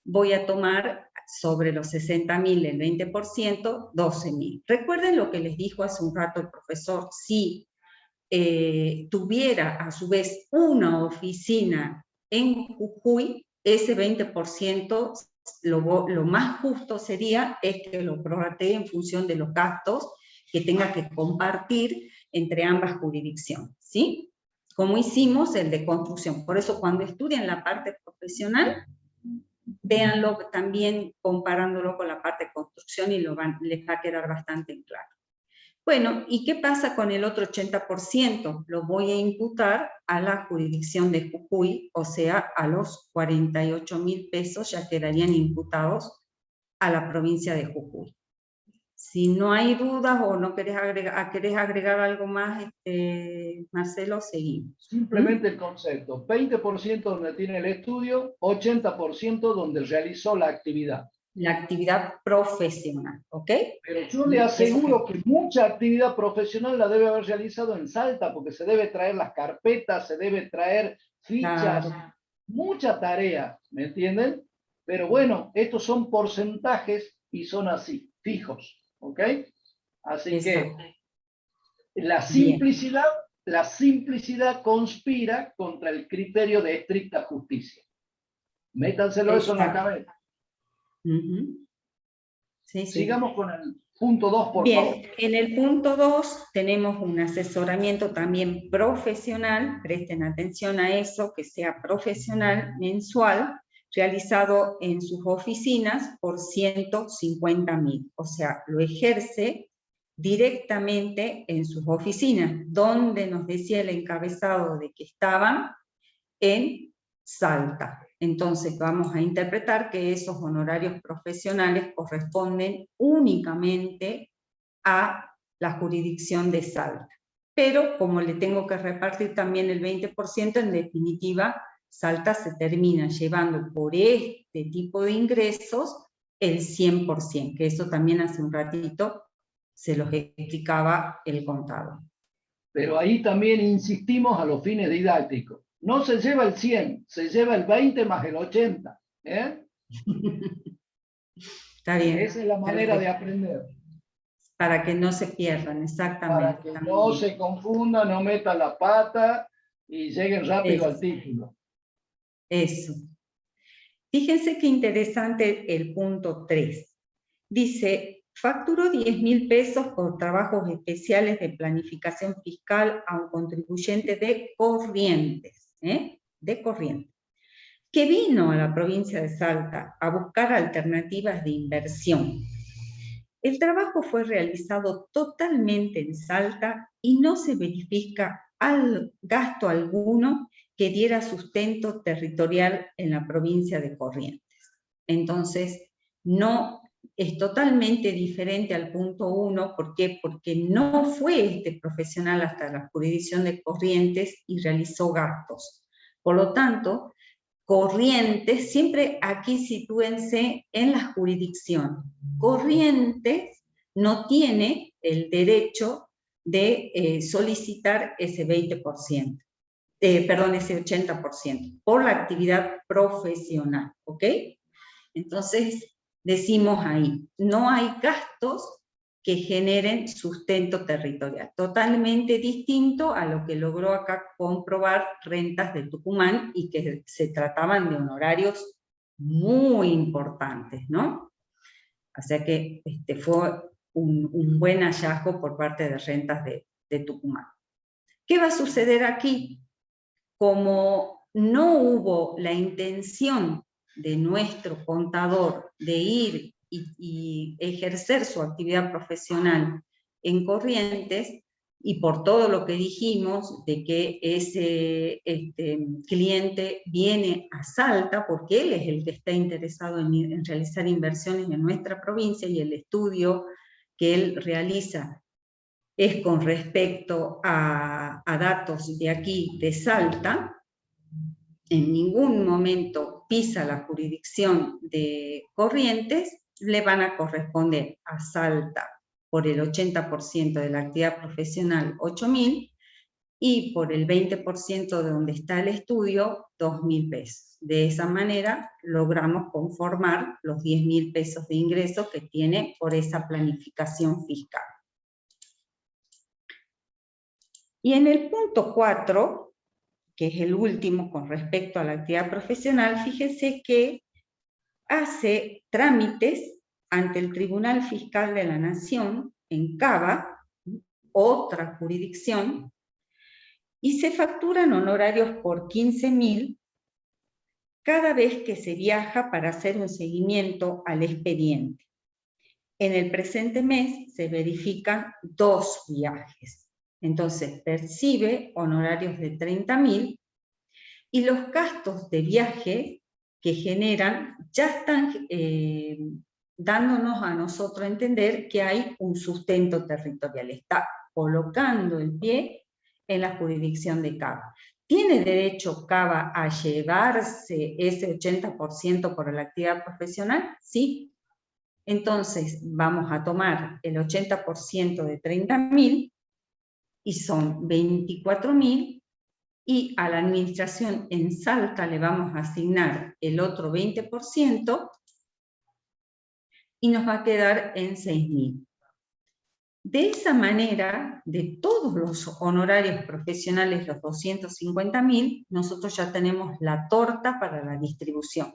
Speaker 1: voy a tomar sobre los 60.000 el 20%, 12.000. Recuerden lo que les dijo hace un rato el profesor, si tuviera a su vez una oficina en Jujuy, ese 20% lo más justo sería es que lo prorratee en función de los gastos que tenga que compartir entre ambas jurisdicciones, ¿sí? Como hicimos el de construcción. Por eso cuando estudian la parte profesional, véanlo también comparándolo con la parte de construcción y les va a quedar bastante claro. Bueno, ¿y qué pasa con el otro 80%? Lo voy a imputar a la jurisdicción de Jujuy, o sea, a los 48.000 pesos ya quedarían imputados a la provincia de Jujuy. Si no hay dudas o no querés agregar algo más, Marcelo, seguimos.
Speaker 2: Simplemente el concepto, 20% donde tiene el estudio, 80% donde realizó la actividad.
Speaker 1: La actividad profesional, ¿ok?
Speaker 2: Pero yo le aseguro que mucha actividad profesional la debe haber realizado en Salta, porque se debe traer las carpetas, se debe traer fichas, claro, mucha tarea, ¿me entienden? Pero bueno, estos son porcentajes y son así, fijos, ¿ok? Así exacto, que la simplicidad conspira contra el criterio de estricta justicia. Métanselo eso en la cabeza. Sí, sigamos con el punto 2, por favor.
Speaker 1: Bien, en el punto 2 tenemos un asesoramiento también profesional, presten atención a eso, que sea profesional, mensual, realizado en sus oficinas por 150.000. O sea, lo ejerce directamente en sus oficinas, donde nos decía el encabezado de que estaban en Salta. Entonces vamos a interpretar que esos honorarios profesionales corresponden únicamente a la jurisdicción de Salta. Pero como le tengo que repartir también el 20%, en definitiva, Salta se termina llevando por este tipo de ingresos el 100%, que eso también hace un ratito se los explicaba el contador.
Speaker 2: Pero ahí también insistimos a los fines didácticos. No se lleva el 100, se lleva el 20 más el 80. ¿Eh?
Speaker 1: Está bien.
Speaker 2: Esa es la manera de aprender.
Speaker 1: Para que no se pierdan, exactamente.
Speaker 2: Para que no se confundan, no metan la pata y lleguen rápido al título.
Speaker 1: Eso. Fíjense qué interesante el punto 3. Dice, facturó 10.000 pesos por trabajos especiales de planificación fiscal a un contribuyente de Corrientes, que vino a la provincia de Salta a buscar alternativas de inversión. El trabajo fue realizado totalmente en Salta y no se verifica gasto alguno que diera sustento territorial en la provincia de Corrientes. Entonces, no es totalmente diferente al punto 1. ¿Por qué? Porque no fue este profesional hasta la jurisdicción de Corrientes y realizó gastos. Por lo tanto, Corrientes, siempre aquí sitúense en la jurisdicción. Corrientes no tiene el derecho de solicitar ese 20%, ese 80%, por la actividad profesional, ¿ok? Entonces, decimos ahí, no hay gastos que generen sustento territorial. Totalmente distinto a lo que logró acá comprobar Rentas de Tucumán y que se trataban de honorarios muy importantes, ¿no? O sea que fue un buen hallazgo por parte de Rentas de Tucumán. ¿Qué va a suceder aquí? Como no hubo la intención de nuestro contador de ir y ejercer su actividad profesional en Corrientes, y por todo lo que dijimos de que ese cliente viene a Salta, porque él es el que está interesado en realizar inversiones en nuestra provincia, y el estudio que él realiza es con respecto a datos de aquí, de Salta, en ningún momento pisa la jurisdicción de Corrientes, le van a corresponder a Salta por el 80% de la actividad profesional 8.000 y por el 20% de donde está el estudio 2.000 pesos. De esa manera logramos conformar los 10.000 pesos de ingreso que tiene por esa planificación fiscal. Y en el punto 4, que es el último con respecto a la actividad profesional, fíjense que hace trámites ante el Tribunal Fiscal de la Nación, en Cava, otra jurisdicción, y se facturan honorarios por 15.000 cada vez que se viaja para hacer un seguimiento al expediente. En el presente mes se verifican 2 viajes. Entonces percibe honorarios de 30.000 y los gastos de viaje que generan ya están dándonos a nosotros a entender que hay un sustento territorial. Está colocando el pie en la jurisdicción de Cava. ¿Tiene derecho Cava a llevarse ese 80% por la actividad profesional? Sí. Entonces vamos a tomar el 80% de 30.000 y son 24.000, y a la administración en Salta le vamos a asignar el otro 20% y nos va a quedar en 6.000. De esa manera, de todos los honorarios profesionales, los 250.000, nosotros ya tenemos la torta para la distribución,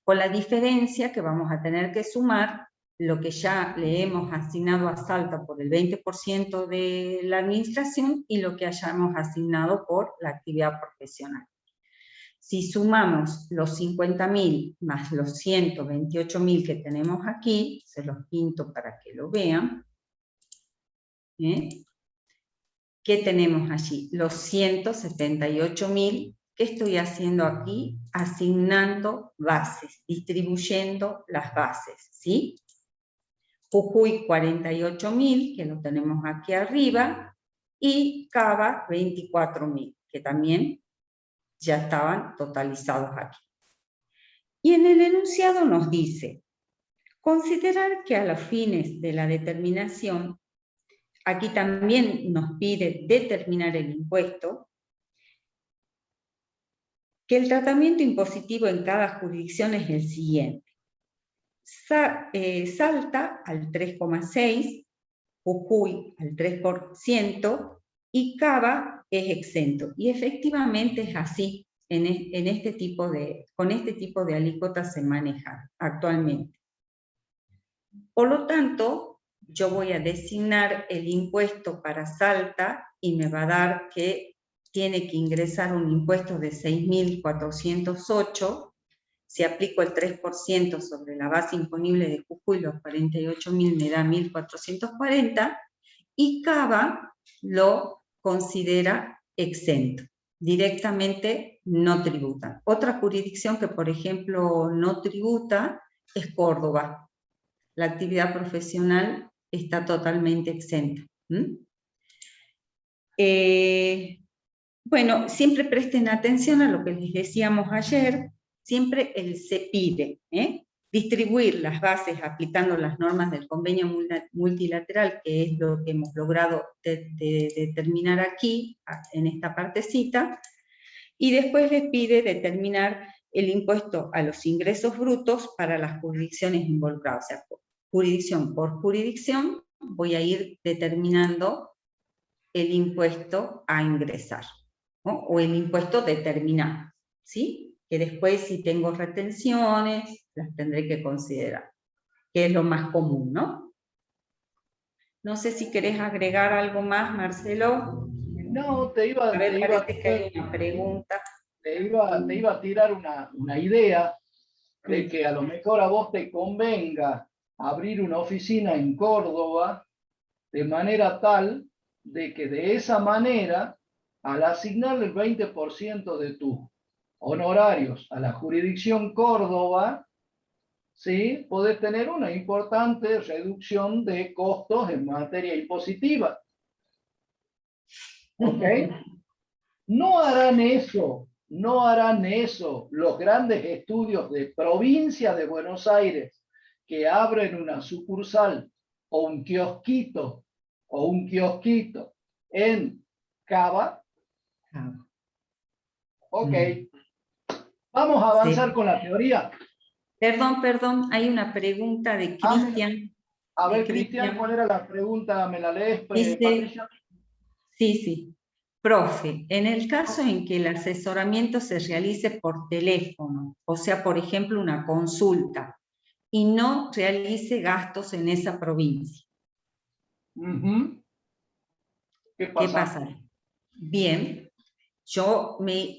Speaker 1: con la diferencia que vamos a tener que sumar lo que ya le hemos asignado a Salta por el 20% de la administración y lo que hayamos asignado por la actividad profesional. Si sumamos los 50.000 más los 128.000 que tenemos aquí, se los pinto para que lo vean, ¿qué tenemos allí? Los 178.000 que estoy haciendo aquí, asignando bases, distribuyendo las bases, ¿sí? Jujuy 48.000, que lo tenemos aquí arriba, y Cava 24.000, que también ya estaban totalizados aquí. Y en el enunciado nos dice, considerar que a los fines de la determinación, aquí también nos pide determinar el impuesto, que el tratamiento impositivo en cada jurisdicción es el siguiente. Salta al 3,6%, Jujuy al 3% y Cava es exento. Y efectivamente es así, con este tipo de alícuotas se maneja actualmente. Por lo tanto, yo voy a designar el impuesto para Salta y me va a dar que tiene que ingresar un impuesto de 6.408. Si aplico el 3% sobre la base imponible de Jujuy, los 48.000 me da 1.440, y Cava lo considera exento. Directamente no tributa. Otra jurisdicción que, por ejemplo, no tributa es Córdoba. La actividad profesional está totalmente exenta. Bueno, siempre presten atención a lo que les decíamos ayer. Siempre se pide distribuir las bases aplicando las normas del convenio multilateral, que es lo que hemos logrado determinar aquí, en esta partecita, y después les pide determinar el impuesto a los ingresos brutos para las jurisdicciones involucradas. O sea, jurisdicción por jurisdicción voy a ir determinando el impuesto a ingresar, ¿no? O el impuesto determinado, ¿sí? Que después, si tengo retenciones, las tendré que considerar, que es lo más común, ¿no? No sé si querés agregar algo más, Marcelo.
Speaker 2: No,
Speaker 1: Parece que hay una pregunta.
Speaker 2: Te iba a tirar una idea de que a lo mejor a vos te convenga abrir una oficina en Córdoba de manera tal de que de esa manera, al asignarle el 20% de tus honorarios a la jurisdicción Córdoba, ¿sí? Podés tener una importante reducción de costos en materia impositiva. ¿Ok? No harán eso los grandes estudios de provincia de Buenos Aires que abren una sucursal o un kiosquito en Cava. Ok. Vamos a avanzar con la teoría.
Speaker 1: Perdón, hay una pregunta de Cristian.
Speaker 2: A ver, Cristian, ¿cuál era la pregunta? ¿Me la lees,
Speaker 1: Dice,
Speaker 2: Patricia?
Speaker 1: sí. Profe, en el caso en que el asesoramiento se realice por teléfono, o sea, por ejemplo, una consulta, y no realice gastos en esa provincia,
Speaker 2: Ujú. ¿Qué
Speaker 1: ¿qué
Speaker 2: pasa?
Speaker 1: pasa? Bien,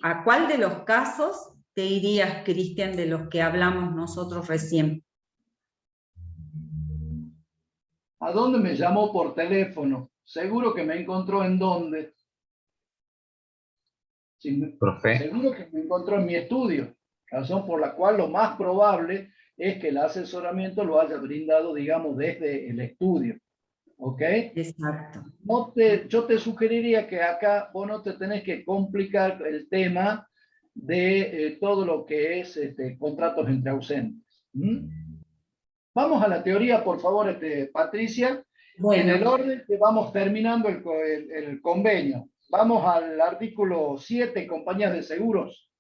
Speaker 1: ¿a cuál de los casos te irías, Cristian, de los que hablamos nosotros recién?
Speaker 2: ¿A dónde me llamó por teléfono? Seguro que me encontró en dónde. Sí,
Speaker 3: Profe,
Speaker 2: seguro que me encontró en mi estudio, razón por la cual lo más probable es que el asesoramiento lo haya brindado, digamos, desde el estudio. ¿Ok?
Speaker 1: Exacto.
Speaker 2: Yo te sugeriría que acá vos no te tenés que complicar el tema de todo lo que es contratos entre ausentes. ¿Mm? Vamos a la teoría, por favor, Patricia, en el
Speaker 1: Bueno,
Speaker 2: orden que vamos terminando el convenio. Vamos al artículo 7, compañías de seguros.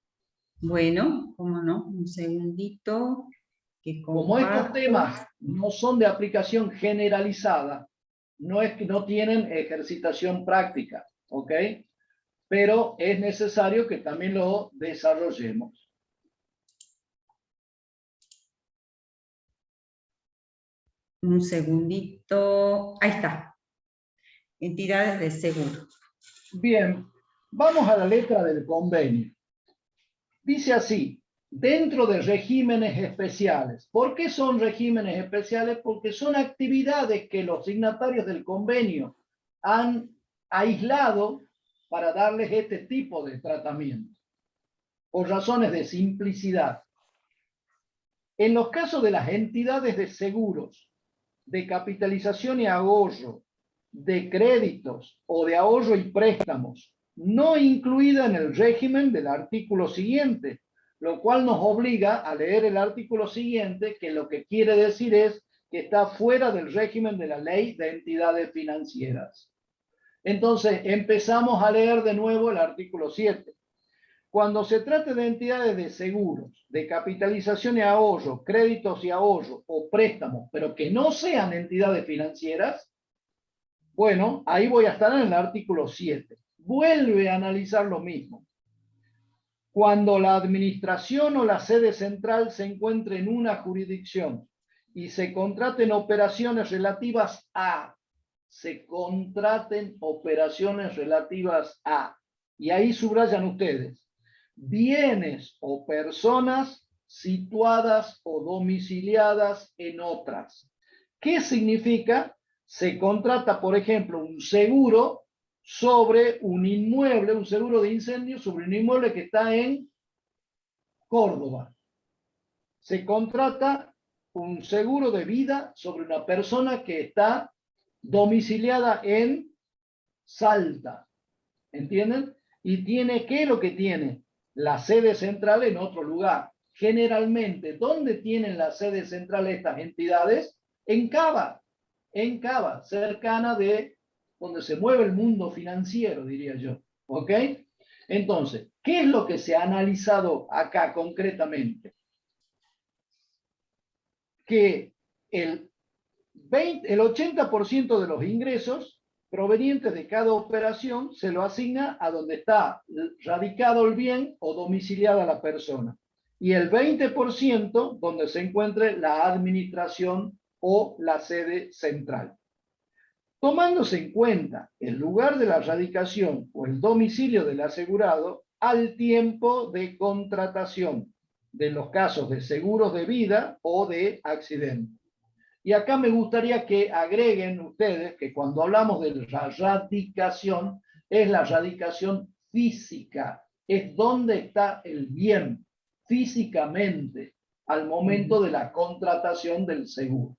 Speaker 1: bueno, cómo no, un segundito que
Speaker 2: Como estos
Speaker 1: comparto.
Speaker 2: temas no son de aplicación generalizada, no es que no tienen ejercitación práctica, ¿ok? Pero es necesario que también lo desarrollemos.
Speaker 1: Un segundito. Ahí está. Entidades de seguro.
Speaker 2: Bien, vamos a la letra del convenio. Dice así, dentro de regímenes especiales. ¿Por qué son regímenes especiales? Porque son actividades que los signatarios del convenio han aislado para darles este tipo de tratamiento, por razones de simplicidad. En los casos de las entidades de seguros, de capitalización y ahorro, de créditos o de ahorro y préstamos, no incluida en el régimen del artículo siguiente, lo cual nos obliga a leer el artículo siguiente, que lo que quiere decir es que está fuera del régimen de la ley de entidades financieras. Entonces, empezamos a leer de nuevo el artículo 7. Cuando se trate de entidades de seguros, de capitalización y ahorro, créditos y ahorro o préstamos, pero que no sean entidades financieras, bueno, ahí voy a estar en el artículo 7. Vuelve a analizar lo mismo. Cuando la administración o la sede central se encuentre en una jurisdicción y se contraten operaciones relativas a, y ahí subrayan ustedes, bienes o personas situadas o domiciliadas en otras. ¿Qué significa? Se contrata, por ejemplo, un seguro sobre un inmueble, un seguro de incendio sobre un inmueble que está en Córdoba. Se contrata un seguro de vida sobre una persona que está domiciliada en Salta. ¿Entienden? Y tiene, ¿qué es lo que tiene? La sede central en otro lugar. Generalmente, ¿dónde tienen la sede central estas entidades? En Cava, cercana de donde se mueve el mundo financiero, diría yo. ¿Ok? Entonces, ¿qué es lo que se ha analizado acá concretamente? Que el 80% de los ingresos provenientes de cada operación se lo asigna a donde está radicado el bien o domiciliada la persona. Y el 20% donde se encuentre la administración o la sede central. Tomándose en cuenta el lugar de la radicación o el domicilio del asegurado al tiempo de contratación de los casos de seguros de vida o de accidente. Y acá me gustaría que agreguen ustedes que cuando hablamos de la radicación, es la radicación física, es donde está el bien físicamente al momento de la contratación del seguro.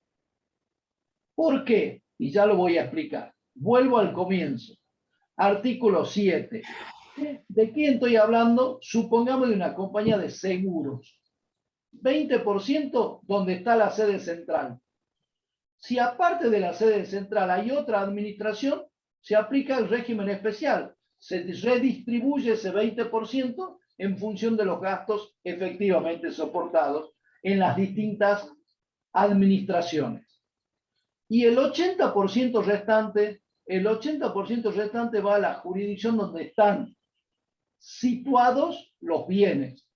Speaker 2: ¿Por qué? Y ya lo voy a explicar. Vuelvo al comienzo. Artículo 7. ¿De quién estoy hablando? Supongamos de una compañía de seguros. 20% donde está la sede central. Si aparte de la sede central hay otra administración, se aplica el régimen especial. Se redistribuye ese 20% en función de los gastos efectivamente soportados en las distintas administraciones. Y el 80% restante el 80% restante va a la jurisdicción donde están situados los bienes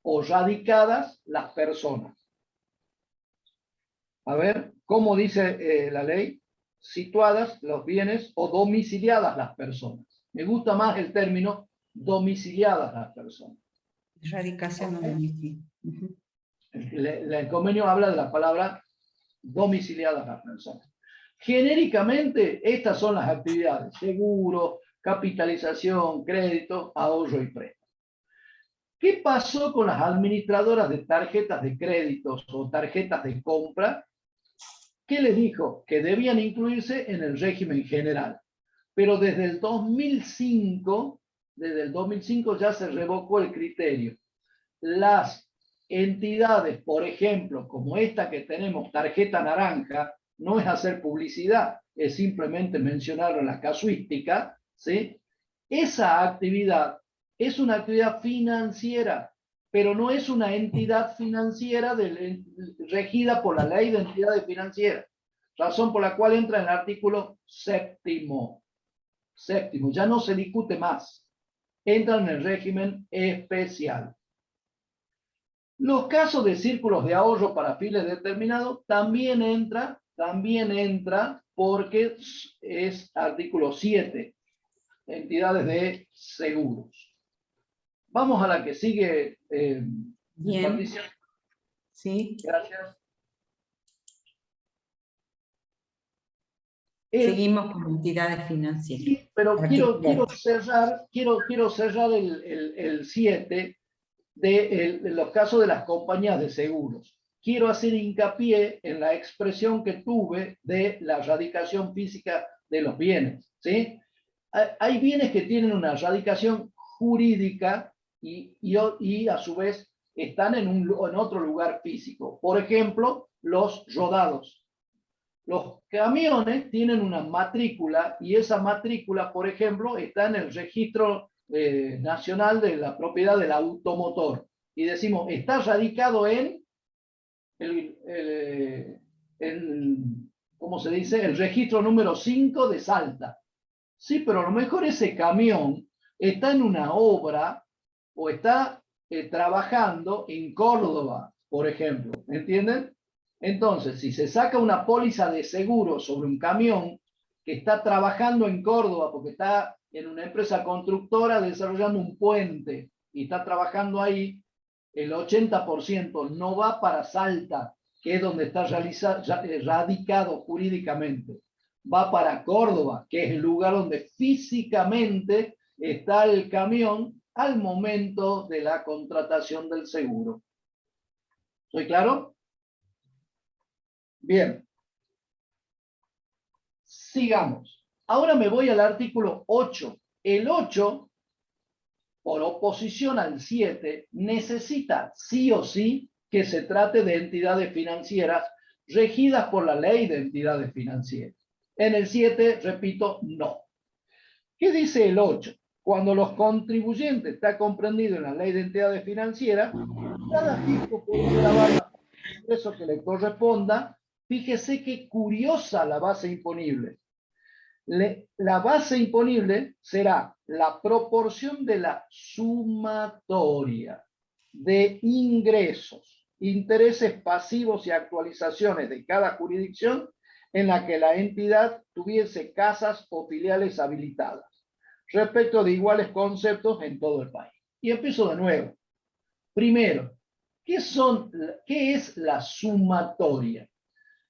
Speaker 2: o radicadas las personas. A ver, ¿cómo dice la ley? Situadas los bienes o domiciliadas las personas. Me gusta más el término domiciliadas las personas.
Speaker 1: Radicación o domicilio.
Speaker 2: El convenio habla de la palabra domiciliadas las personas. Genéricamente, estas son las actividades: seguro, capitalización, crédito, ahorro y préstamo. ¿Qué pasó con las administradoras de tarjetas de créditos o tarjetas de compra? ¿Qué les dijo? Que debían incluirse en el régimen general. Pero desde el 2005 ya se revocó el criterio. Las entidades, por ejemplo, como esta que tenemos, tarjeta naranja, no es hacer publicidad, es simplemente mencionarlo en la casuística, ¿sí? Esa actividad es una actividad financiera, pero no es una entidad financiera regida por la ley de entidades financieras, razón por la cual entra en el artículo séptimo, ya no se discute más, entra en el régimen especial. Los casos de círculos de ahorro para fines determinados también entra porque es artículo 7, entidades de seguros. Vamos a la que sigue,
Speaker 1: Bien.
Speaker 2: Patricia.
Speaker 1: Sí.
Speaker 2: Gracias.
Speaker 1: Seguimos con entidades financieras.
Speaker 2: Sí, pero quiero cerrar el 7 de los casos de las compañías de seguros. Quiero hacer hincapié en la expresión que tuve de la radicación física de los bienes, ¿sí? Hay bienes que tienen una radicación jurídica y a su vez están en otro lugar físico. Por ejemplo, los rodados. Los camiones tienen una matrícula y esa matrícula, por ejemplo, está en el registro nacional de la propiedad del automotor. Y decimos, está radicado en ¿cómo se dice? El registro número 5 de Salta. Sí, pero a lo mejor ese camión está en una obra o está trabajando en Córdoba, por ejemplo. ¿Entienden? Entonces, si se saca una póliza de seguro sobre un camión que está trabajando en Córdoba porque está en una empresa constructora desarrollando un puente y está trabajando ahí, el 80% no va para Salta, que es donde está radicado jurídicamente. Va para Córdoba, que es el lugar donde físicamente está el camión al momento de la contratación del seguro. ¿Soy claro? Bien. Sigamos. Ahora me voy al artículo 8. El 8, por oposición al 7, necesita sí o sí que se trate de entidades financieras regidas por la ley de entidades financieras. En el 7, repito, no. ¿Qué dice el 8? Cuando los contribuyentes está comprendido en la ley de entidades financieras, cada fisco puede grabar el ingreso que le corresponda. Fíjese qué curiosa la base imponible. La base imponible será la proporción de la sumatoria de ingresos, intereses pasivos y actualizaciones de cada jurisdicción en la que la entidad tuviese casas o filiales habilitadas, respecto de iguales conceptos en todo el país. Y empiezo de nuevo. Primero, ¿qué es la sumatoria?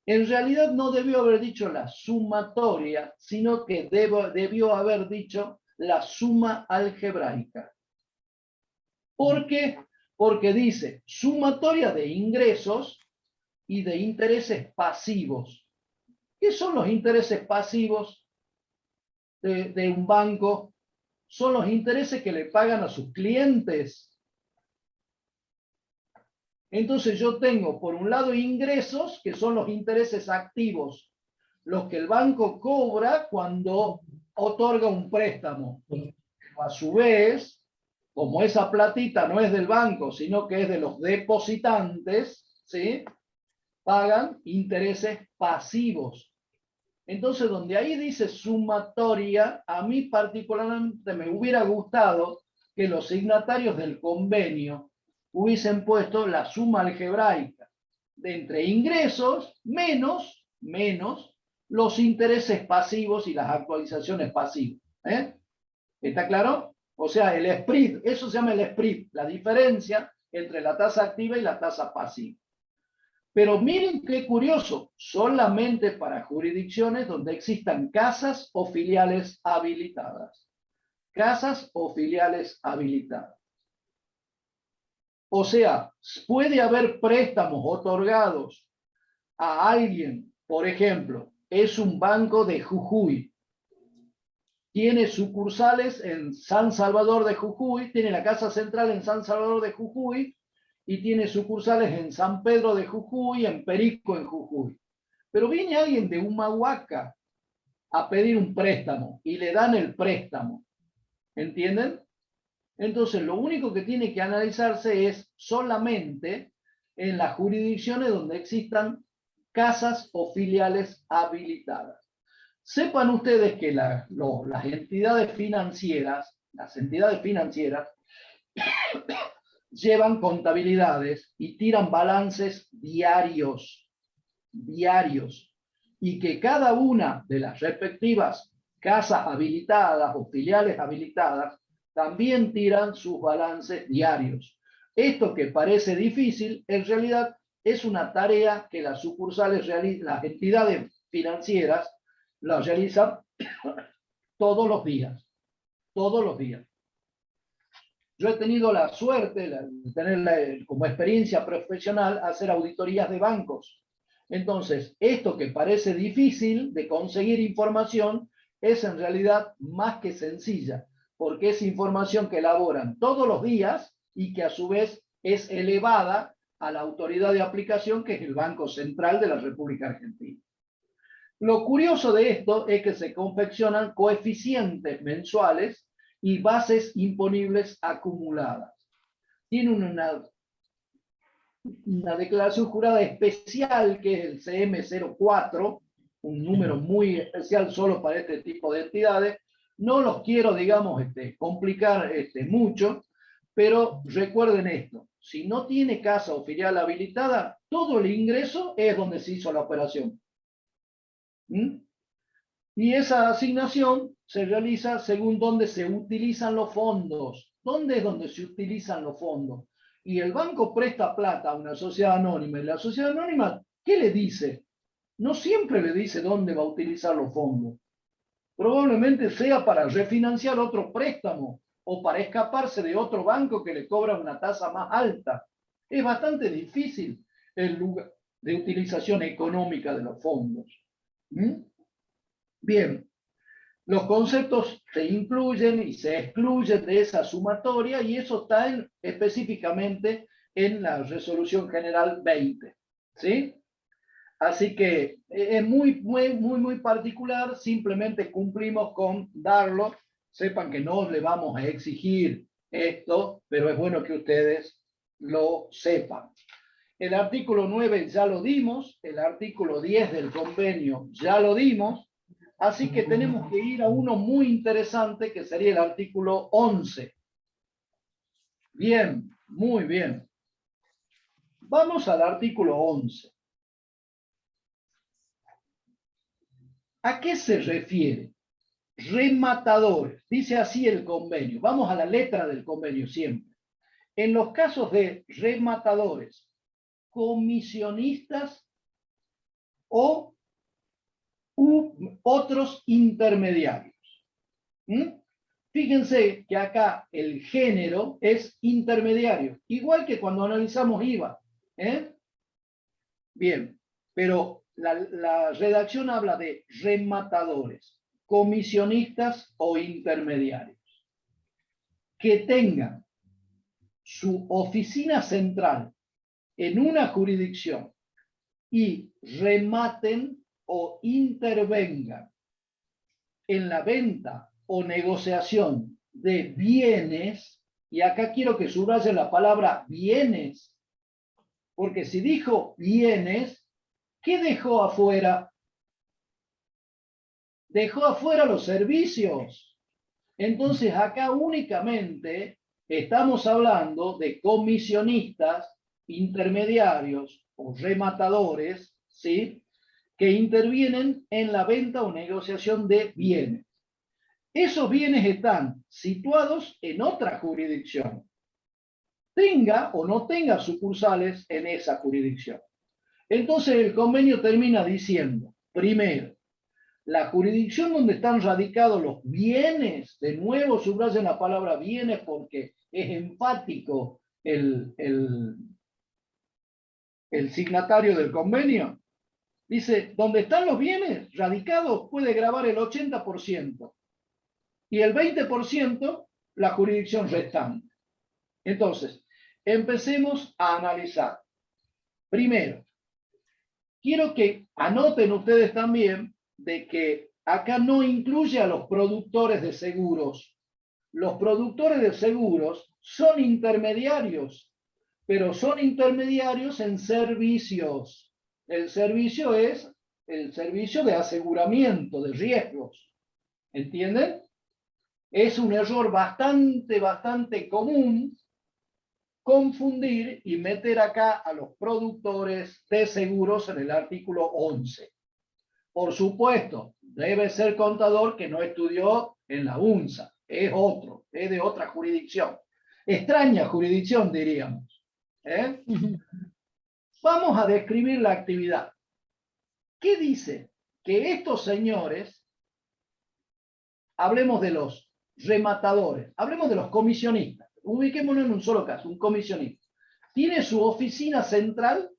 Speaker 2: En realidad no debió haber dicho la sumatoria, sino que debió haber dicho la suma algebraica. ¿Por qué? Porque dice sumatoria de ingresos y de intereses pasivos. ¿Qué son los intereses pasivos de un banco? Son los intereses que le pagan a sus clientes. Entonces yo tengo, por un lado, ingresos, que son los intereses activos, los que el banco cobra cuando otorga un préstamo. Pero a su vez, como esa platita no es del banco, sino que es de los depositantes, ¿sí? Pagan intereses pasivos. Entonces, donde ahí dice sumatoria, a mí particularmente me hubiera gustado que los signatarios del convenio hubiesen puesto la suma algebraica de entre ingresos menos los intereses pasivos y las actualizaciones pasivas. ¿Eh? ¿Está claro? O sea, el spread, eso se llama el spread, la diferencia entre la tasa activa y la tasa pasiva. Pero miren qué curioso, solamente para jurisdicciones donde existan casas o filiales habilitadas. Casas o filiales habilitadas. O sea, puede haber préstamos otorgados a alguien, por ejemplo, es un banco de Jujuy, tiene sucursales en San Salvador de Jujuy, tiene la casa central en San Salvador de Jujuy y tiene sucursales en San Pedro de Jujuy, en Perico, en Jujuy. Pero viene alguien de Humahuaca a pedir un préstamo y le dan el préstamo. ¿Entienden? Entonces, lo único que tiene que analizarse es solamente en las jurisdicciones donde existan casas o filiales habilitadas. Sepan ustedes que las entidades financieras, llevan contabilidades y tiran balances diarios, y que cada una de las respectivas casas habilitadas o filiales habilitadas también tiran sus balances diarios. Esto que parece difícil, en realidad es una tarea que las sucursales, las entidades financieras, la realizan todos los días, todos los días. Yo he tenido la suerte de tener como experiencia profesional hacer auditorías de bancos. Entonces, esto que parece difícil de conseguir información es en realidad más que sencilla, porque es información que elaboran todos los días y que a su vez es elevada a la autoridad de aplicación, que es el Banco Central de la República Argentina. Lo curioso de esto es que se confeccionan coeficientes mensuales y bases imponibles acumuladas. Tiene una declaración jurada especial que es el CM04, un número muy especial solo para este tipo de entidades. No los quiero, digamos, complicar mucho, pero recuerden esto: si no tiene casa o filial habilitada, todo el ingreso es donde se hizo la operación. Y esa asignación se realiza según donde se utilizan los fondos. ¿Dónde es donde se utilizan los fondos? Y el banco presta plata a una sociedad anónima, y la sociedad anónima, ¿qué le dice? No siempre le dice dónde va a utilizar los fondos. Probablemente sea para refinanciar otro préstamo o para escaparse de otro banco que le cobra una tasa más alta. Es bastante difícil el lugar de utilización económica de los fondos. Bien, los conceptos se incluyen y se excluyen de esa sumatoria, y eso está específicamente en la Resolución General 20. ¿Sí? Así que es muy particular, simplemente cumplimos con darlo. Sepan que no le vamos a exigir esto, pero es bueno que ustedes lo sepan. El artículo 9 ya lo dimos, el artículo 10 del convenio ya lo dimos, así que tenemos que ir a uno muy interesante, que sería el artículo 11. Bien, muy bien. Vamos al artículo 11. ¿A qué se refiere? Rematadores. Dice así el convenio. Vamos a la letra del convenio siempre. En los casos de rematadores, comisionistas o otros intermediarios. Fíjense que acá el género es intermediario, igual que cuando analizamos IVA. Bien, pero la redacción habla de rematadores, comisionistas o intermediarios, que tengan su oficina central en una jurisdicción y rematen o intervengan en la venta o negociación de bienes, y acá quiero que subraye la palabra bienes, porque si dijo bienes, ¿qué dejó afuera? Dejó afuera los servicios. Entonces acá únicamente estamos hablando de comisionistas, intermediarios o rematadores, ¿sí?, que intervienen en la venta o negociación de bienes. Esos bienes están situados en otra jurisdicción, tenga o no tenga sucursales en esa jurisdicción. Entonces el convenio termina diciendo, primero, la jurisdicción donde están radicados los bienes, de nuevo subrayan la palabra bienes porque es enfático el signatario del convenio, dice, donde están los bienes radicados puede gravar el 80% y el 20% la jurisdicción restante. Entonces, empecemos a analizar. Primero, quiero que anoten ustedes también de que acá no incluye a los productores de seguros. Los productores de seguros son intermediarios, pero son intermediarios en servicios. El servicio es el servicio de aseguramiento de riesgos. ¿Entienden? Es un error bastante común confundir y meter acá a los productores de seguros en el artículo 11. Por supuesto, debe ser contador que no estudió en la UNSA, es otro, es de otra jurisdicción. Extraña jurisdicción, diríamos. Vamos a describir la actividad. ¿Qué dice? Que estos señores, hablemos de los rematadores, hablemos de los comisionistas, ubiquémonos en un solo caso, un comisionista. Tiene su oficina central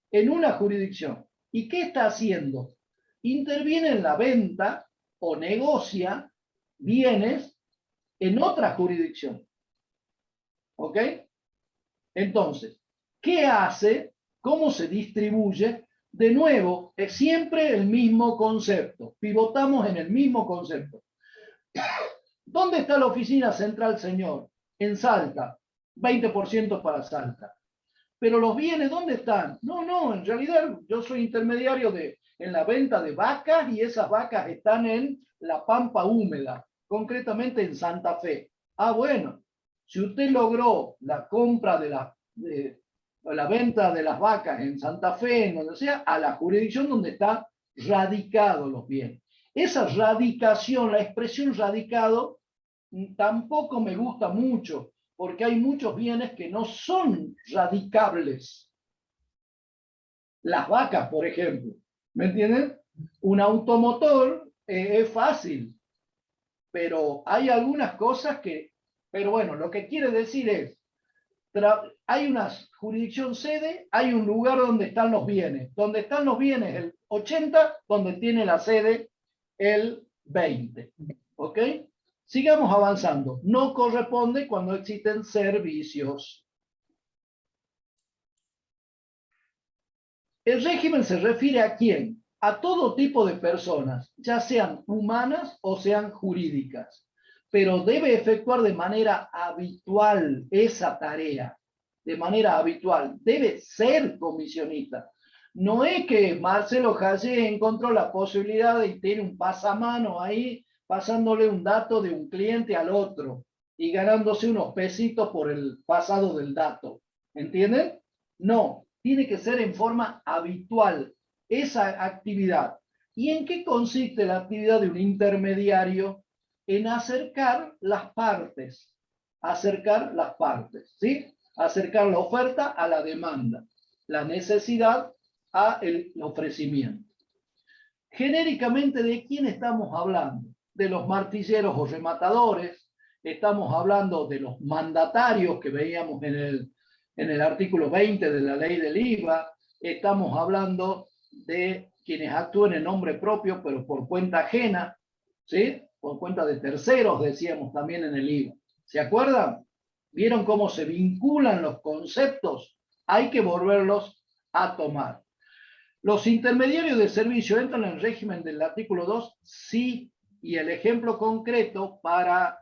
Speaker 2: en una jurisdicción. ¿Y qué está haciendo? Interviene en la venta o negocia bienes en otra jurisdicción. ¿Ok? Entonces, ¿qué hace? ¿Cómo se distribuye? De nuevo, es siempre el mismo concepto. Pivotamos en el mismo concepto. ¿Dónde está la oficina central, señor? En Salta. 20% para Salta. Pero los bienes, ¿dónde están? No, en realidad yo soy intermediario en la venta de vacas y esas vacas están en la Pampa Húmeda, concretamente en Santa Fe. Ah, bueno, si usted logró la compra de la venta de las vacas en Santa Fe, en donde sea, a la jurisdicción donde están radicados los bienes. Esa radicación, la expresión radicado, tampoco me gusta mucho, porque hay muchos bienes que no son radicables. Las vacas, por ejemplo, ¿me entienden? Un automotor es fácil, pero hay algunas cosas que, pero bueno, lo que quiere decir es, hay una jurisdicción sede, hay un lugar donde están los bienes. Donde están los bienes el 80, donde tiene la sede el 20. ¿Ok? Sigamos avanzando. No corresponde cuando existen servicios. El régimen se refiere a quién? A todo tipo de personas, ya sean humanas o sean jurídicas, pero debe efectuar de manera habitual esa tarea, de manera habitual. Debe ser comisionista. No es que Marcelo Jayé encontró la posibilidad de tener un pasamano ahí, pasándole un dato de un cliente al otro y ganándose unos pesitos por el pasado del dato. ¿Entienden? No, tiene que ser en forma habitual esa actividad. ¿Y en qué consiste la actividad de un intermediario? En acercar las partes, ¿sí? Acercar la oferta a la demanda, la necesidad a el ofrecimiento. Genéricamente, ¿de quién estamos hablando? De los martilleros o rematadores, estamos hablando de los mandatarios que veíamos en el artículo 20 de la ley del IVA, estamos hablando de quienes actúen en nombre propio, pero por cuenta ajena, ¿sí? Por cuenta de terceros, decíamos también en el IVA. ¿Se acuerdan? ¿Vieron cómo se vinculan los conceptos? Hay que volverlos a tomar. ¿Los intermediarios de servicio entran en el régimen del artículo 2? Sí, y el ejemplo concreto para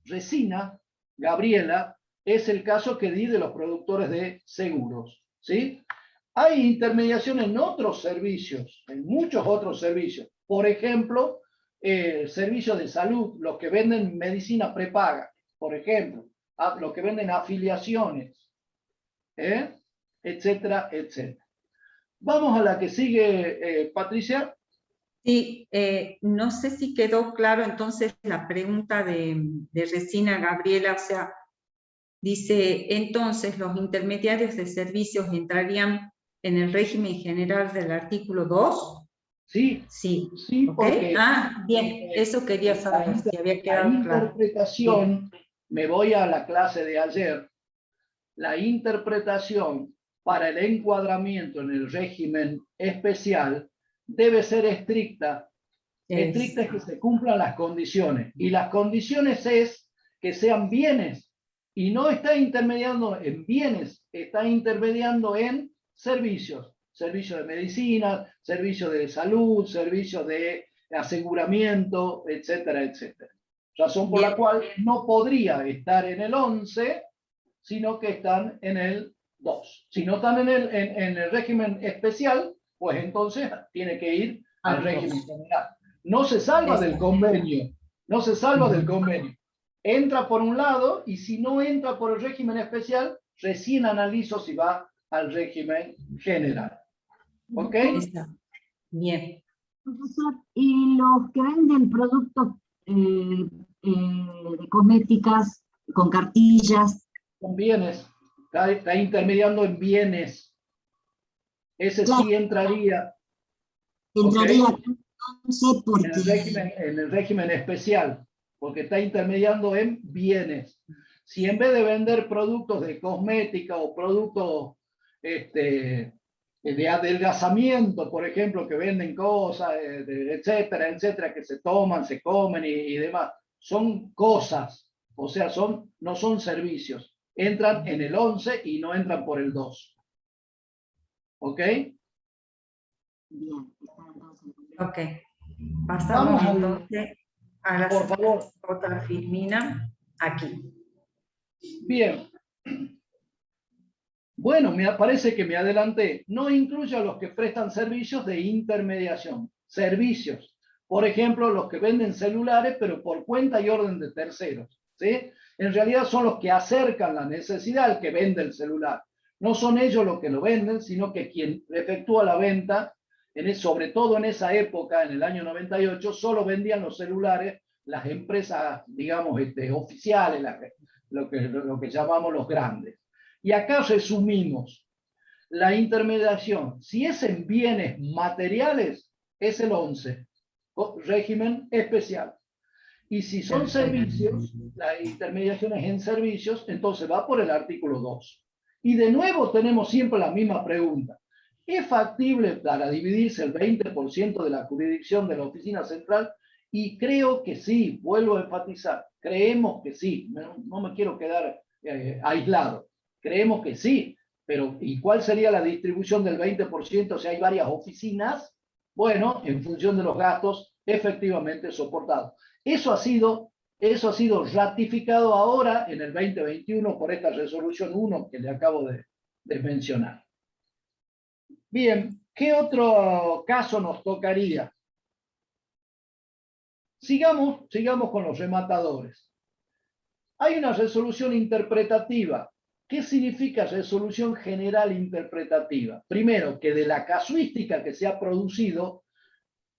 Speaker 2: Resina, Gabriela, es el caso que di de los productores de seguros, ¿sí? Hay intermediación en otros servicios, en muchos otros servicios. Por ejemplo, servicios de salud, los que venden medicina prepaga, por ejemplo, los que venden afiliaciones, etcétera, etcétera. Vamos a la que sigue, Patricia.
Speaker 1: Sí, no sé si quedó claro entonces la pregunta de Resina Gabriela, o sea, dice, entonces los intermediarios de servicios entrarían en el régimen general del artículo 2.
Speaker 2: Sí,
Speaker 1: Sí,
Speaker 2: sí,
Speaker 1: ¿ok?
Speaker 2: porque
Speaker 1: Bien, eso quería saber, si había
Speaker 2: la
Speaker 1: quedado claro.
Speaker 2: interpretación, me voy a la clase de ayer, la interpretación para el encuadramiento en el régimen especial debe ser estricta. Estricta es que se cumplan las condiciones. Y las condiciones es que sean bienes. Y no está intermediando en bienes, está intermediando en servicios. Servicios de medicina, servicios de salud, servicios de aseguramiento, etcétera, etcétera. Razón por la cual no podría estar en el 11, sino que están en el 2. Si no están en el régimen especial, pues entonces tiene que ir al régimen general. No se salva del convenio, no se salva del convenio. Entra por un lado y si no entra por el régimen especial, recién analizo si va al régimen general. ¿Ok?
Speaker 1: Bien.
Speaker 3: Profesor, ¿y los que venden productos de cosméticas con cartillas?
Speaker 2: Con bienes. Está intermediando en bienes. Ese
Speaker 3: Claro,
Speaker 2: sí entraría.
Speaker 3: entraría
Speaker 2: ¿Ok?
Speaker 3: entonces porque...
Speaker 2: En el régimen especial, porque está intermediando en bienes. Si en vez de vender productos de cosmética o productos de adelgazamiento, por ejemplo, que venden cosas, etcétera, etcétera, que se toman, se comen y demás, son cosas, o sea, no son servicios. Entran en el 11 y no entran por el 2. ¿Ok?
Speaker 3: Bien, está entonces.
Speaker 1: Ok. Pasamos entonces a la
Speaker 2: por favor.
Speaker 1: otra Filmina, aquí.
Speaker 2: Bien. Bueno, me parece que me adelanté. No incluye a los que prestan servicios de intermediación. Servicios. Por ejemplo, los que venden celulares, pero por cuenta y orden de terceros. ¿Sí? En realidad son los que acercan la necesidad al que vende el celular. No son ellos los que lo venden, sino que quien efectúa la venta, sobre todo en esa época, en el año 98, solo vendían los celulares las empresas, digamos, oficiales, lo que llamamos los grandes. Y acá resumimos la intermediación. Si es en bienes materiales, es el 11, régimen especial. Y si son servicios, la intermediación es en servicios, entonces va por el artículo 2. Y de nuevo tenemos siempre la misma pregunta. ¿Es factible para dividirse el 20% de la jurisdicción de la oficina central? Y creo que sí, vuelvo a enfatizar, creemos que sí, no me quiero quedar aislado. Creemos que sí, pero ¿y cuál sería la distribución del 20% si hay varias oficinas? Bueno, en función de los gastos efectivamente soportados. Eso ha sido ratificado ahora en el 2021 por esta resolución 1 que le acabo de mencionar. Bien, ¿qué otro caso nos tocaría? Sigamos con los rematadores. Hay una resolución interpretativa. ¿Qué significa resolución general interpretativa? Primero, que de la casuística que se ha producido,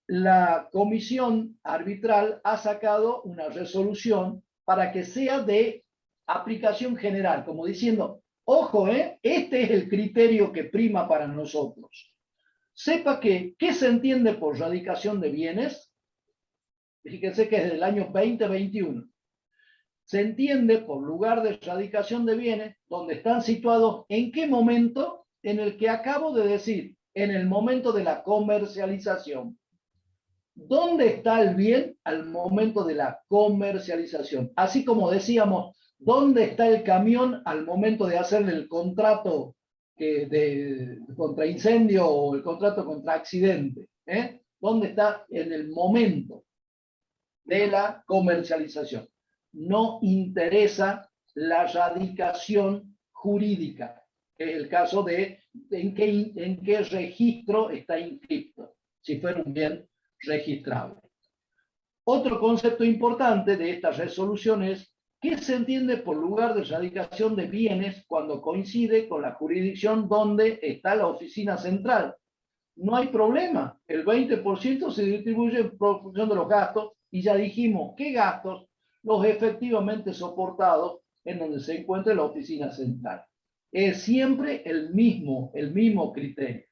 Speaker 2: la comisión arbitral ha sacado una resolución para que sea de aplicación general, como diciendo, ojo, este es el criterio que prima para nosotros. Sepa que, ¿qué se entiende por radicación de bienes? Fíjense que es del año 2021. Se entiende por lugar de radicación de bienes donde están situados en qué momento, en el que acabo de decir, en el momento de la comercialización. ¿Dónde está el bien al momento de la comercialización? Así como decíamos, ¿dónde está el camión al momento de hacerle el contrato contra incendio o el contrato contra accidente? ¿Dónde está en el momento de la comercialización? No interesa la radicación jurídica, que es el caso de en qué registro está inscrito, si fuera un bien registrable. Otro concepto importante de esta resolución es ¿qué se entiende por lugar de radicación de bienes cuando coincide con la jurisdicción donde está la oficina central? No hay problema, el 20% se distribuye en función de los gastos y ya dijimos qué gastos, los efectivamente soportados en donde se encuentra la oficina central. Es siempre el mismo criterio.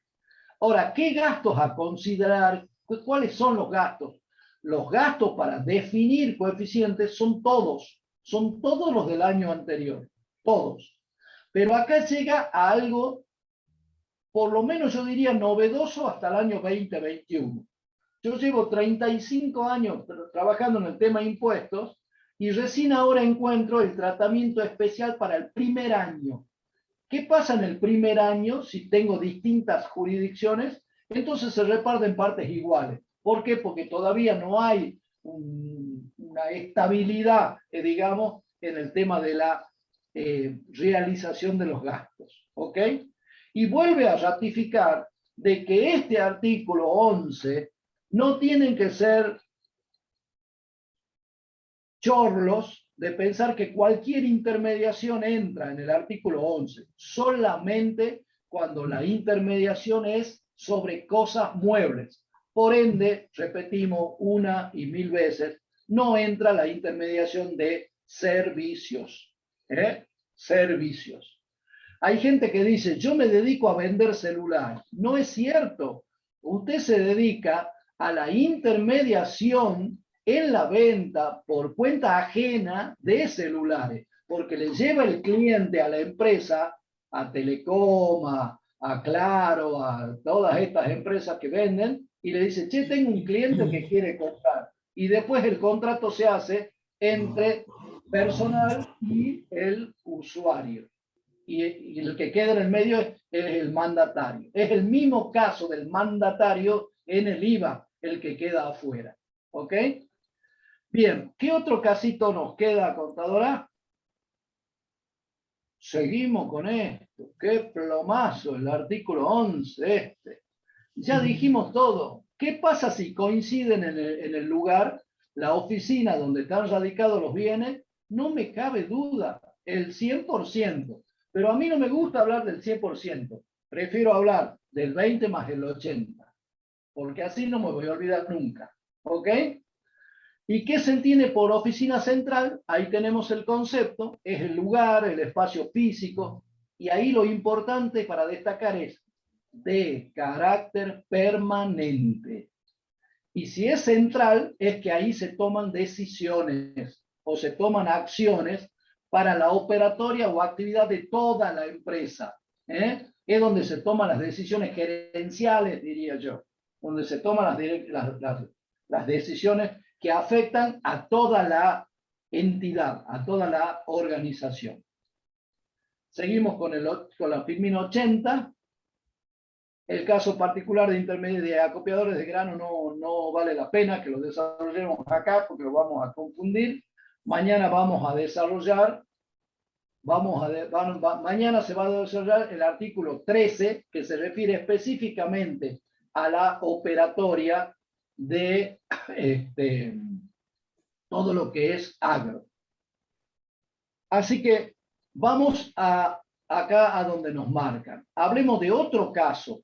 Speaker 2: Ahora, ¿qué gastos a considerar? ¿Cuáles son los gastos? Los gastos para definir coeficientes son todos los del año anterior, todos. Pero acá llega a algo, por lo menos yo diría novedoso hasta el año 2021. Yo llevo 35 años trabajando en el tema impuestos y recién ahora encuentro el tratamiento especial para el primer año. ¿Qué pasa en el primer año si tengo distintas jurisdicciones? Entonces se reparten partes iguales. ¿Por qué? Porque todavía no hay una estabilidad, digamos, en el tema de la realización de los gastos. ¿Ok? Y vuelve a ratificar de que este artículo 11 no tienen que ser chorlos de pensar que cualquier intermediación entra en el artículo 11, solamente cuando la intermediación es sobre cosas muebles. Por ende, repetimos una y mil veces, no entra la intermediación de servicios. Servicios. Hay gente que dice, yo me dedico a vender celulares. No es cierto. Usted se dedica a la intermediación en la venta por cuenta ajena de celulares, porque le lleva el cliente a la empresa, a Telecom, a Claro, a todas estas empresas que venden, y le dice, che, tengo un cliente que quiere comprar. Y después el contrato se hace entre personal y el usuario. Y el que queda en el medio es el mandatario. Es el mismo caso del mandatario en el IVA, el que queda afuera. ¿Ok? Bien, ¿qué otro casito nos queda, contadora? Seguimos con esto. ¡Qué plomazo! El artículo 11 este. Ya dijimos todo. ¿Qué pasa si coinciden en el lugar, la oficina donde están radicados los bienes? No me cabe duda, el 100%. Pero a mí no me gusta hablar del 100%. Prefiero hablar del 20 más el 80. Porque así no me voy a olvidar nunca. ¿Ok? ¿Y qué se entiende por oficina central? Ahí tenemos el concepto, es el lugar, el espacio físico, y ahí lo importante para destacar es de carácter permanente. Y si es central, es que ahí se toman decisiones o se toman acciones para la operatoria o actividad de toda la empresa. Es donde se toman las decisiones gerenciales, diría yo, donde se toman las decisiones que afectan a toda la entidad, a toda la organización. Seguimos con la FIMIN 80. El caso particular de intermediarios de acopiadores de grano no vale la pena que lo desarrollemos acá porque lo vamos a confundir. Mañana vamos a desarrollar, mañana se va a desarrollar el artículo 13 que se refiere específicamente a la operatoria de todo lo que es agro. Así que vamos acá a donde nos marcan. Hablemos de otro caso.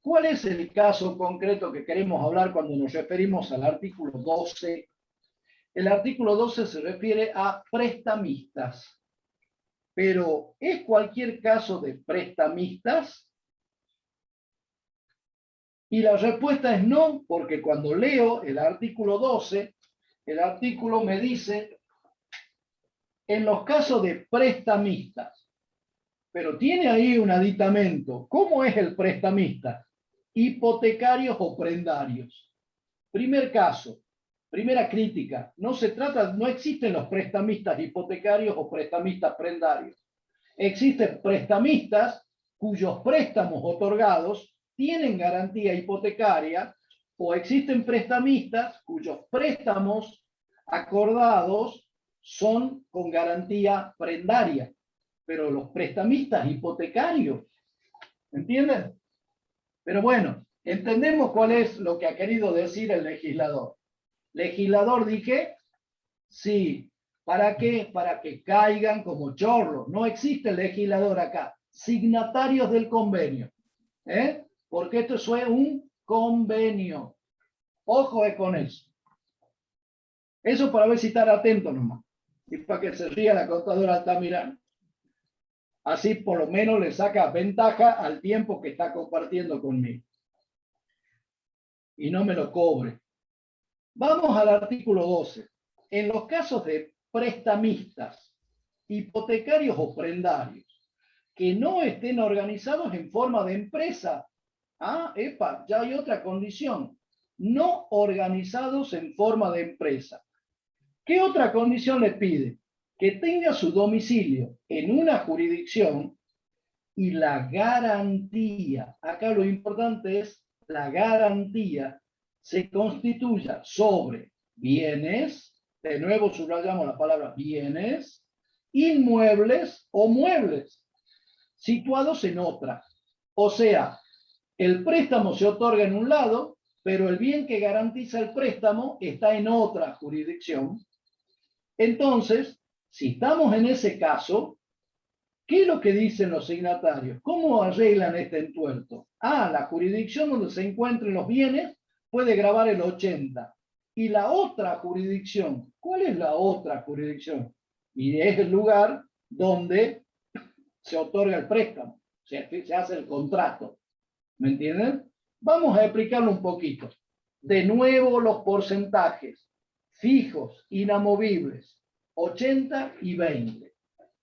Speaker 2: ¿Cuál es el caso concreto que queremos hablar cuando nos referimos al artículo 12? El artículo 12 se refiere a prestamistas. Pero, ¿es cualquier caso de prestamistas? Y la respuesta es no, porque cuando leo el artículo 12, el artículo me dice, en los casos de prestamistas, pero tiene ahí un aditamento. ¿Cómo es el prestamista? Hipotecarios o prendarios. Primer caso, primera crítica, no existen los prestamistas hipotecarios o prestamistas prendarios. Existen prestamistas cuyos préstamos otorgados tienen garantía hipotecaria o existen prestamistas cuyos préstamos acordados son con garantía prendaria. Pero los prestamistas hipotecarios, ¿entienden? Pero bueno, entendemos cuál es lo que ha querido decir el legislador. Legislador dije, sí. ¿Para qué? Para que caigan como chorros. No existe legislador acá. Signatarios del convenio. Porque esto fue un convenio. Ojo con eso. Eso para ver si están atentos nomás. Y para que se ría la contadora Altamirano. Así por lo menos le saca ventaja al tiempo que está compartiendo conmigo. Y no me lo cobre. Vamos al artículo 12. En los casos de prestamistas, hipotecarios o prendarios, que no estén organizados en forma de empresa. Ya hay otra condición. No organizados en forma de empresa. ¿Qué otra condición le pide? Que tenga su domicilio en una jurisdicción y la garantía, acá lo importante es la garantía, se constituya sobre bienes, de nuevo subrayamos la palabra bienes, inmuebles o muebles, situados en otra. O sea, el préstamo se otorga en un lado, pero el bien que garantiza el préstamo está en otra jurisdicción. Entonces, si estamos en ese caso, ¿qué es lo que dicen los signatarios? ¿Cómo arreglan este entuerto? La jurisdicción donde se encuentren los bienes puede gravar el 80%. Y la otra jurisdicción, ¿cuál es la otra jurisdicción? Y es el lugar donde se otorga el préstamo, se hace el contrato. ¿Me entienden? Vamos a explicarlo un poquito. De nuevo los porcentajes fijos, inamovibles, 80 y 20.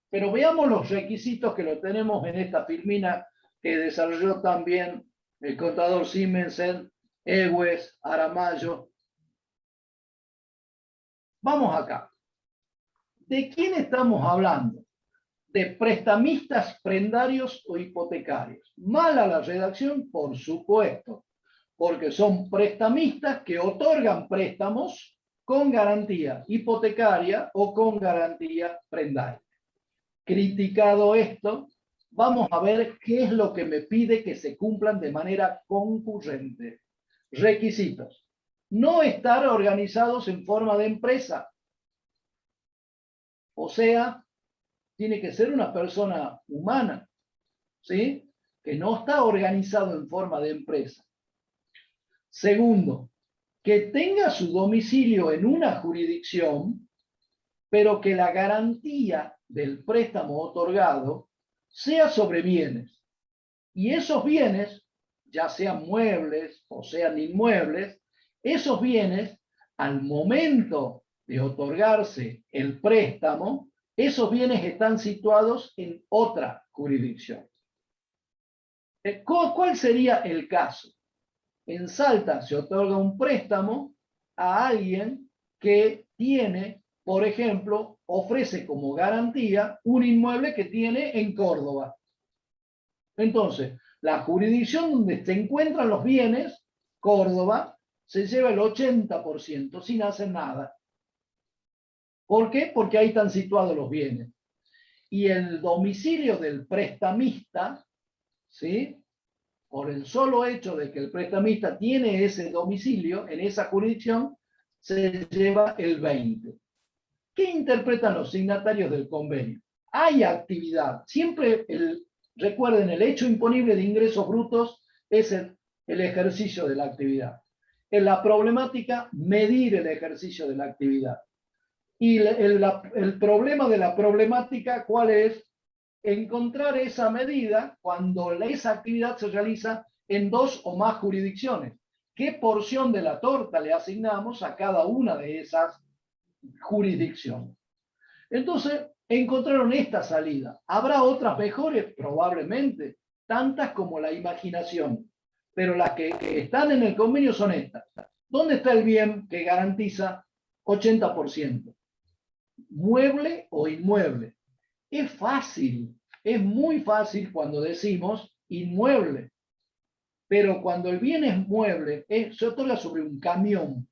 Speaker 2: Pero veamos los requisitos que lo tenemos en esta filmina que desarrolló también el contador Simensen, Ewes, Aramayo. Vamos acá. ¿De quién estamos hablando? De prestamistas, prendarios o hipotecarios. Mala la redacción, por supuesto, porque son prestamistas que otorgan préstamos con garantía hipotecaria o con garantía prendaria. Criticado esto, vamos a ver qué es lo que me pide que se cumplan de manera concurrente. Requisitos. No estar organizados en forma de empresa. O sea, tiene que ser una persona humana, ¿sí? Que no está organizado en forma de empresa. Segundo, que tenga su domicilio en una jurisdicción, pero que la garantía del préstamo otorgado sea sobre bienes. Y esos bienes, ya sean muebles o sean inmuebles, esos bienes, al momento de otorgarse el préstamo, esos bienes están situados en otra jurisdicción. ¿Cuál sería el caso? En Salta se otorga un préstamo a alguien que tiene, por ejemplo, ofrece como garantía un inmueble que tiene en Córdoba. Entonces, la jurisdicción donde se encuentran los bienes, Córdoba, se lleva el 80% sin hacer nada. ¿Por qué? Porque ahí están situados los bienes. Y el domicilio del prestamista, ¿sí? Por el solo hecho de que el prestamista tiene ese domicilio en esa jurisdicción, se lleva el 20%. ¿Qué interpretan los signatarios del convenio? Hay actividad. Siempre, recuerden, el hecho imponible de ingresos brutos es el ejercicio de la actividad. En la problemática, medir el ejercicio de la actividad. Y el problema de la problemática, ¿cuál es? Encontrar esa medida cuando esa actividad se realiza en 2 o más jurisdicciones. ¿Qué porción de la torta le asignamos a cada una de esas jurisdicciones? Entonces, encontraron esta salida. ¿Habrá otras mejores? Probablemente, tantas como la imaginación. Pero las que están en el convenio son estas. ¿Dónde está el bien que garantiza 80%? ¿Mueble o inmueble? Es fácil, es muy fácil cuando decimos inmueble, pero cuando el bien es mueble, se otorga sobre un camión.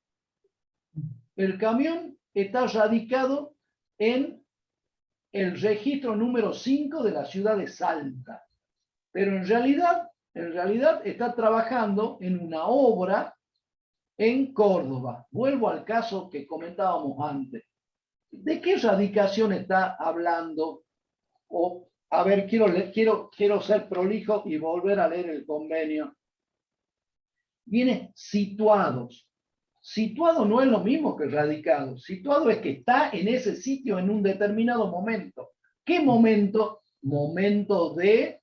Speaker 2: El camión está radicado en el registro número 5 de la ciudad de Salta, pero en realidad está trabajando en una obra en Córdoba. Vuelvo al caso que comentábamos antes. ¿De qué radicación está hablando? O, a ver, quiero ser prolijo y volver a leer el convenio. Viene situados. Situado no es lo mismo que radicado. Situado es que está en ese sitio en un determinado momento. ¿Qué momento? Momento de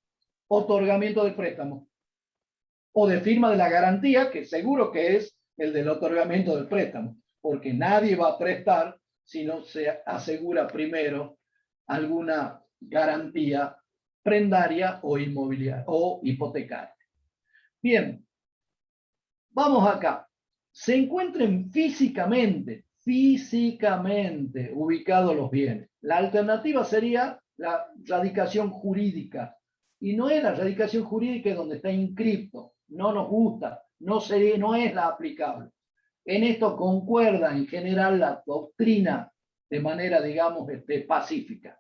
Speaker 2: otorgamiento del préstamo. O de firma de la garantía, que seguro que es el del otorgamiento del préstamo. Porque nadie va a prestar si no se asegura primero alguna garantía prendaria o inmobiliaria o hipotecaria. Bien, vamos acá. Se encuentren físicamente ubicados los bienes. La alternativa sería la radicación jurídica. Y no es la radicación jurídica donde está inscripto. No nos gusta, no es la aplicable. En esto concuerda en general la doctrina de manera, digamos, pacífica.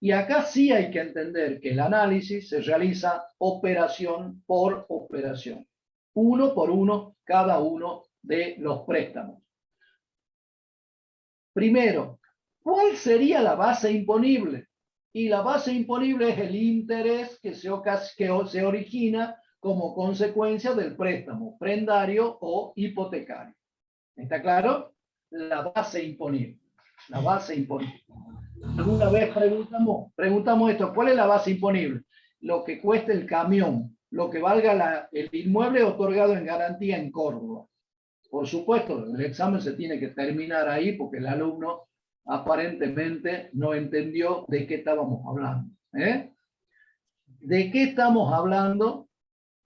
Speaker 2: Y acá sí hay que entender que el análisis se realiza operación por operación. Uno por uno, cada uno de los préstamos. Primero, ¿cuál sería la base imponible? Y la base imponible es el interés que se origina como consecuencia del préstamo prendario o hipotecario. ¿Está claro? La base imponible. La base imponible. Alguna vez preguntamos esto, ¿cuál es la base imponible? Lo que cueste el camión, lo que valga el inmueble otorgado en garantía en Córdoba. Por supuesto, el examen se tiene que terminar ahí porque el alumno aparentemente no entendió de qué estábamos hablando. ¿De qué estamos hablando?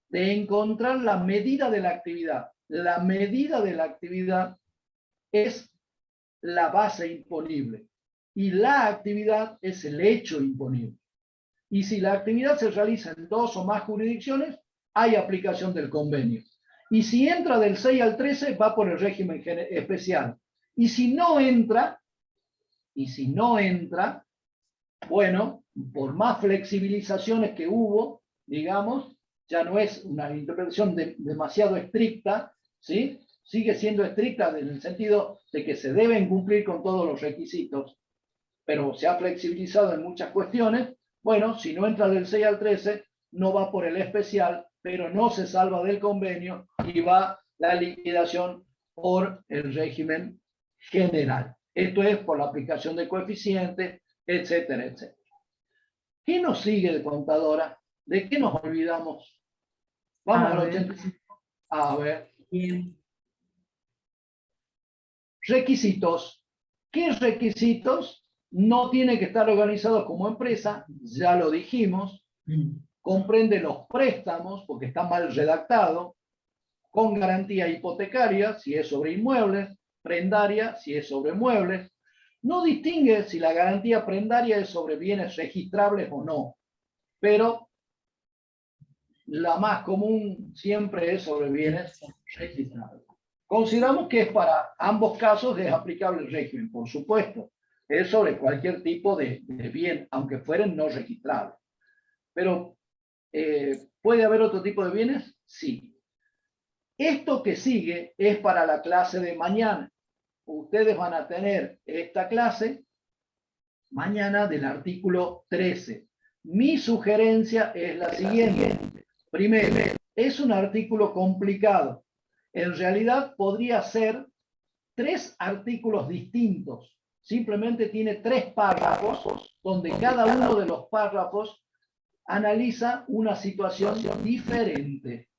Speaker 2: De encontrar la medida de la actividad. La medida de la actividad es la base imponible y la actividad es el hecho imponible. Y si la actividad se realiza en 2 o más jurisdicciones, hay aplicación del convenio. Y si entra del 6 al 13, va por el régimen especial. Y si no entra, bueno, por más flexibilizaciones que hubo, digamos, ya no es una interpretación demasiado estricta, ¿sí? Sigue siendo estricta en el sentido de que se deben cumplir con todos los requisitos, pero se ha flexibilizado en muchas cuestiones. Bueno, si no entra del 6 al 13, no va por el especial, pero no se salva del convenio y va la liquidación por el régimen general. Esto es por la aplicación de coeficientes, etcétera, etcétera. ¿Qué nos sigue de contadora? ¿De qué nos olvidamos? Vamos al 85. A ver.
Speaker 1: Bien.
Speaker 2: Requisitos. ¿Qué requisitos? No tiene que estar organizado como empresa, ya lo dijimos. Comprende los préstamos, porque está mal redactado, con garantía hipotecaria, si es sobre inmuebles, prendaria, si es sobre muebles. No distingue si la garantía prendaria es sobre bienes registrables o no, pero la más común siempre es sobre bienes registrables. Consideramos que es para ambos casos es aplicable el régimen, por supuesto. Es sobre cualquier tipo de bien, aunque fueren no registrables. Pero, ¿puede haber otro tipo de bienes? Sí. Esto que sigue es para la clase de mañana. Ustedes van a tener esta clase mañana del artículo 13. Mi sugerencia es la siguiente. Primero, es un artículo complicado. En realidad podría ser 3 artículos distintos. Simplemente tiene 3 párrafos donde cada uno de los párrafos analiza una situación diferente.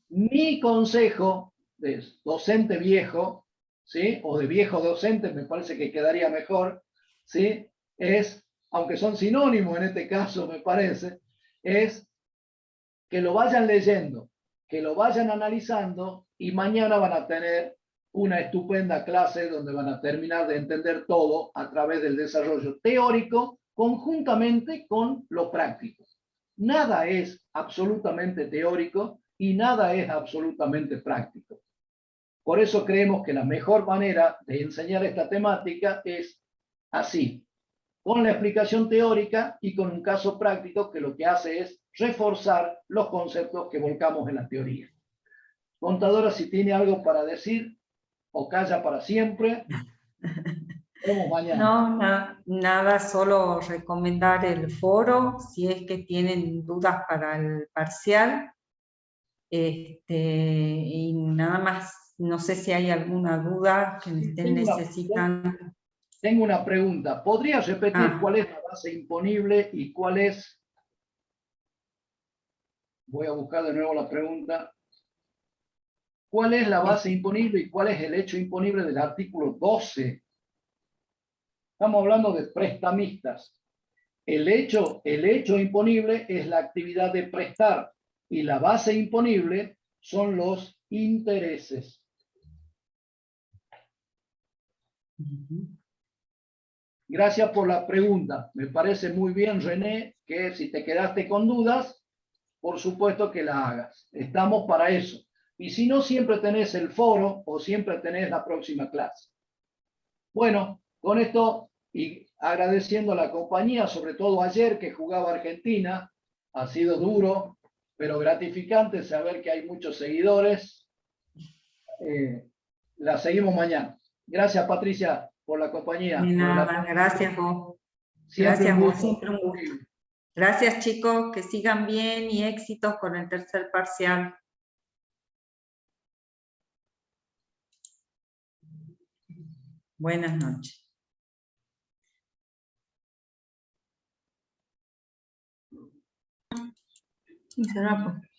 Speaker 2: Mi consejo de docente viejo, ¿sí? O de viejo docente, me parece que quedaría mejor, ¿sí? Es, aunque son sinónimos en este caso, me parece, es que lo vayan leyendo, que lo vayan analizando y mañana van a tener una estupenda clase donde van a terminar de entender todo a través del desarrollo teórico conjuntamente con lo práctico. Nada es absolutamente teórico y nada es absolutamente práctico. Por eso creemos que la mejor manera de enseñar esta temática es así, con la explicación teórica y con un caso práctico que lo que hace es reforzar los conceptos que volcamos en la teoría. Contadora, si tiene algo para decir, o calla para siempre. Nos vemos mañana.
Speaker 1: No, nada, solo recomendar el foro, si es que tienen dudas para el parcial. Y nada más, no sé si hay alguna duda que me estén necesitando.
Speaker 2: Tengo una pregunta. ¿Podrías repetir cuál es la base imponible y cuál es? Voy a buscar de nuevo la pregunta. ¿Cuál es la base imponible y cuál es el hecho imponible del artículo 12? Estamos hablando de prestamistas. El hecho imponible es la actividad de prestar y la base imponible son los intereses. Gracias por la pregunta. Me parece muy bien, René, que si te quedaste con dudas, por supuesto que la hagas. Estamos para eso. Y si no, siempre tenés el foro o siempre tenés la próxima clase. Bueno, con esto y agradeciendo a la compañía, sobre todo ayer que jugaba Argentina, ha sido duro, pero gratificante saber que hay muchos seguidores. La seguimos mañana. Gracias, Patricia, por la compañía.
Speaker 1: De nada, gracias vos.
Speaker 2: Siempre
Speaker 1: Gracias
Speaker 2: un
Speaker 1: vos,
Speaker 2: gusto.
Speaker 1: siempre un gusto. Gracias, chicos, que sigan bien y éxitos con el tercer parcial. Buenas noches. ¿Quién será, pues?